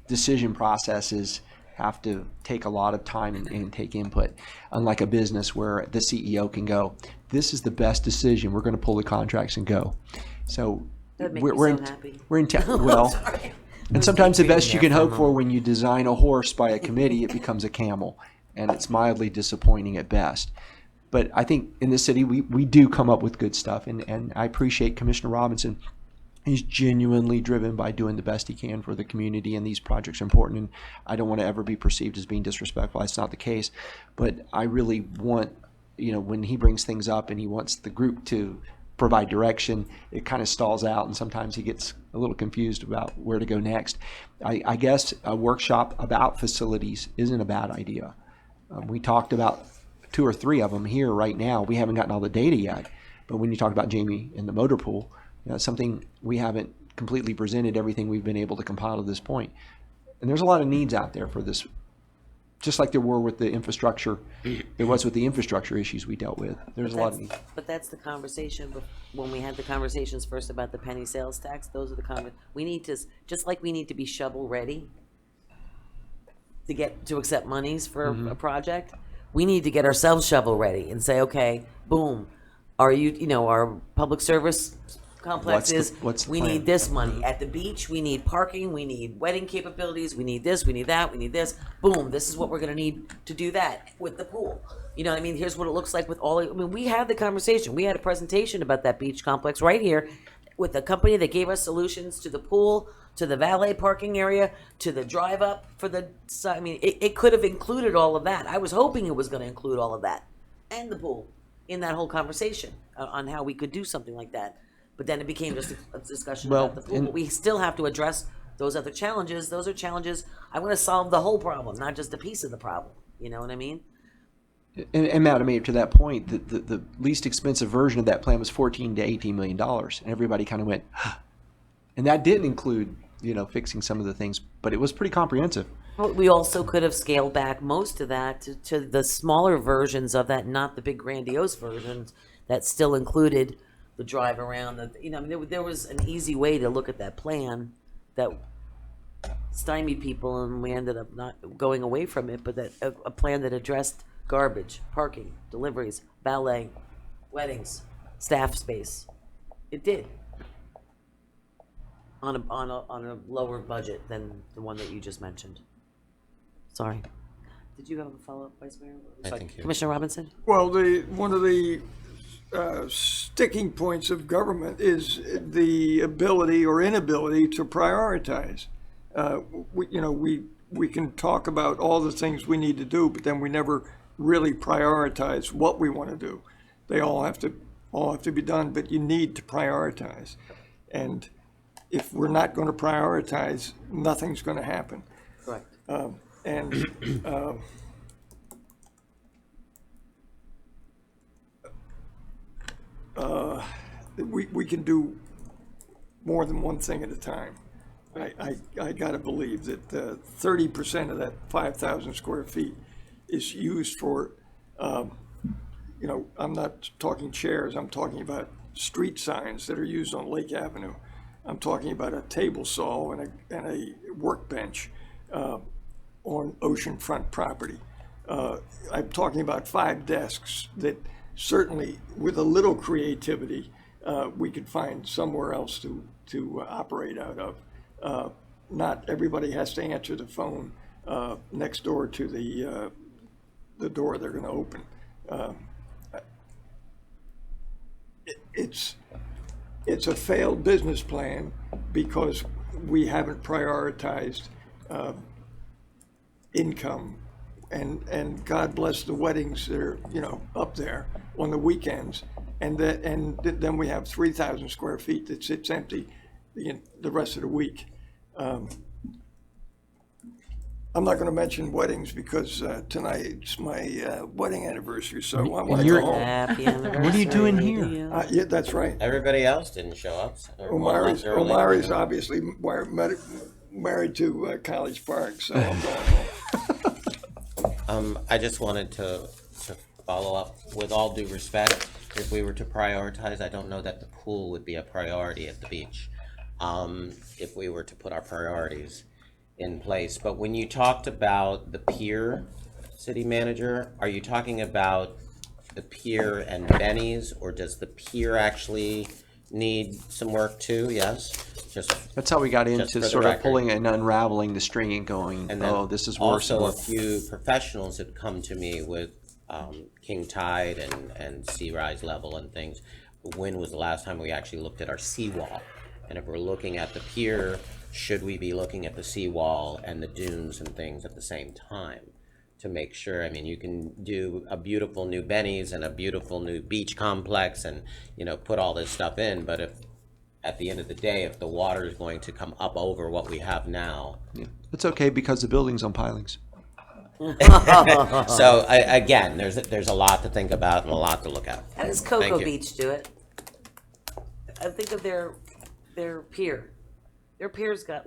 decision processes have to take a lot of time and take input. Unlike a business where the CEO can go, this is the best decision, we're going to pull the contracts and go. So That makes we're me in, so happy. we're in well, Sorry. and sometimes the Being best you there can for a hope for moment. when you design a horse by a committee, it becomes a camel, and it's mildly disappointing at best. But I think in this city, we do come up with good stuff, and I appreciate Commissioner Robinson. He's genuinely driven by doing the best he can for the community, and these projects are important, and I don't want to ever be perceived as being disrespectful. That's not the case. But I really want, when he brings things up and he wants the group to provide direction, it kind of stalls out, and sometimes he gets a little confused about where to go next. I guess a workshop about facilities isn't a bad idea. We talked about 2 or 3 of them here right now. We haven't gotten all the data yet, but when you talk about Jamie and the motor pool, something we haven't completely presented everything we've been able to compile to this point. And there's a lot of needs out there for this, just like there were with the infrastructure. There was with the infrastructure issues we dealt with. There's a lot of needs. But that's the conversation, when we had the conversations first about the penny sales tax, those are the we need to, just like we need to be shovel ready to accept monies for a project, we need to get ourselves shovel ready and say, okay, boom, our public service complexes, what's the we plan? need this money. At the beach, we need parking, we need wedding capabilities, we need this, we need that, we need this. Boom, this is what we're gonna need to do that with the pool. Here's what it looks like with we had the conversation. We had a presentation about that beach complex right here with a company that gave us solutions to the pool, to the valet parking area, to the drive up for the, it could have included all of that. I was hoping it was gonna include all of that and the pool in that whole conversation on how we could do something like that. But then it became just a discussion about the pool. But we still have to address those other challenges. Those are challenges. I want to solve the whole problem, not just a piece of the problem. You know what I mean? And Madam Mayor, to that point, the least expensive version of that plan was $14 to $18 million, and everybody kind of went, and that didn't include fixing some of the things, but it was pretty comprehensive. Well, we also could have scaled back most of that to the smaller versions of that, not the big grandiose versions that still included the drive around. There was an easy way to look at that plan that stymied people, and we ended up not going away from it. But that a plan that addressed garbage, parking, deliveries, ballet, weddings, staff space. It did on a lower budget than the one that you just mentioned. Sorry. Did you have a follow-up, Vice Mayor? Sorry, think you- Commissioner Robinson? Well, one of the sticking points of government is the ability or inability to prioritize. We can talk about all the things we need to do, but then we never really prioritize what we want to do. They all have to be done, but you need to prioritize. And if we're not going to prioritize, nothing's going to happen. Correct. We can do more than one thing at a time. I gotta believe that 30% of that 5,000 square feet is used for, I'm not talking chairs, I'm talking about street signs that are used on Lake Avenue. I'm talking about a table saw and a workbench on oceanfront property. I'm talking about 5 desks that certainly, with a little creativity, we could find somewhere else to operate out of. Not everybody has to answer the phone next door to the door they're going to open. It's a failed business plan because we haven't prioritized income. And God bless the weddings that are, up there on the weekends. And then we have 3,000 square feet that sits empty the rest of the week. I'm not going to mention weddings because tonight's my wedding anniversary, so I want to go home. Happy anniversary. What are you doing here? Yeah, that's right. Everybody else didn't show up. Omari's obviously married to College Park, so I'm going home. I just wanted to follow up, with all due respect, if we were to prioritize, I don't know that the pool would be a priority at the beach, if we were to put our priorities in place. But when you talked about the pier, city manager, are you talking about the pier and Benny's, or does the pier actually need some work too? Yes? That's how we got for into the sort of record. pulling and unraveling the string and going, And then oh, this is worse. also and a few professionals had come to me with King Tide and sea rise level and things. When was the last time we actually looked at our seawall? And if we're looking at the pier, should we be looking at the seawall and the dunes and things at the same time to make sure? I mean, you can do a beautiful new Benny's and a beautiful new beach complex and, put all this stuff in, but if at the end of the day, if the water is going to come up over what we have now, It's okay because the building's on pilings. so again, there's a lot to think about and a lot to look at. How does Thank Cocoa you. Beach do it? I think of their pier. Their pier's got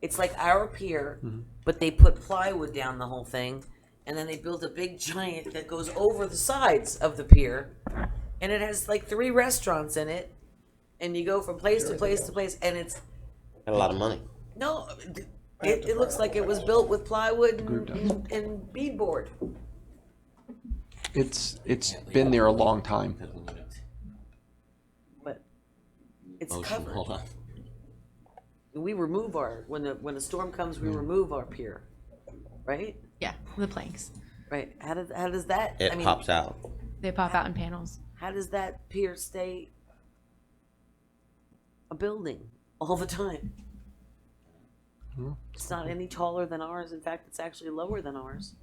it's like our pier, but they put plywood down the whole thing, and then they build a big giant that goes over the sides of the pier, and it has 3 restaurants in it, and you go from place to place to place, and it's Got a lot of money. no, it looks like it was built with plywood and beadboard. It's been there a long time. But it's Motion, covered. hold on. We remove when a storm comes, we remove our pier, right? Yeah, the planks. Right. How does that? It pops out. They pop out in panels. How does that pier stay a building all the time? It's not any taller than ours. In fact, it's actually lower than ours.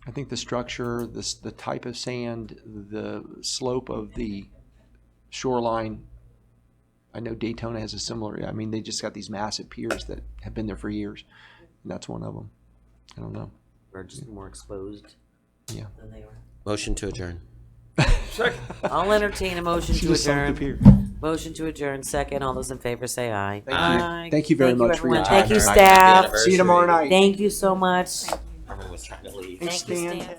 I think the structure, the type of sand, the slope of the shoreline. I know Daytona has a similar. I mean, they just got these massive piers that have been there for years, and that's one of them. I don't know. We're just more exposed. Yeah. Than they are. Motion to adjourn. I'll entertain a motion to Just sunk the adjourn. pier. Motion to adjourn. Second. All those in favor say aye. Thank you. Aye. Thank you very much for your everyone. time Thank you, tonight. staff. See you tomorrow night. Thank you so much. Everyone was trying to leave. Thank you, Stan.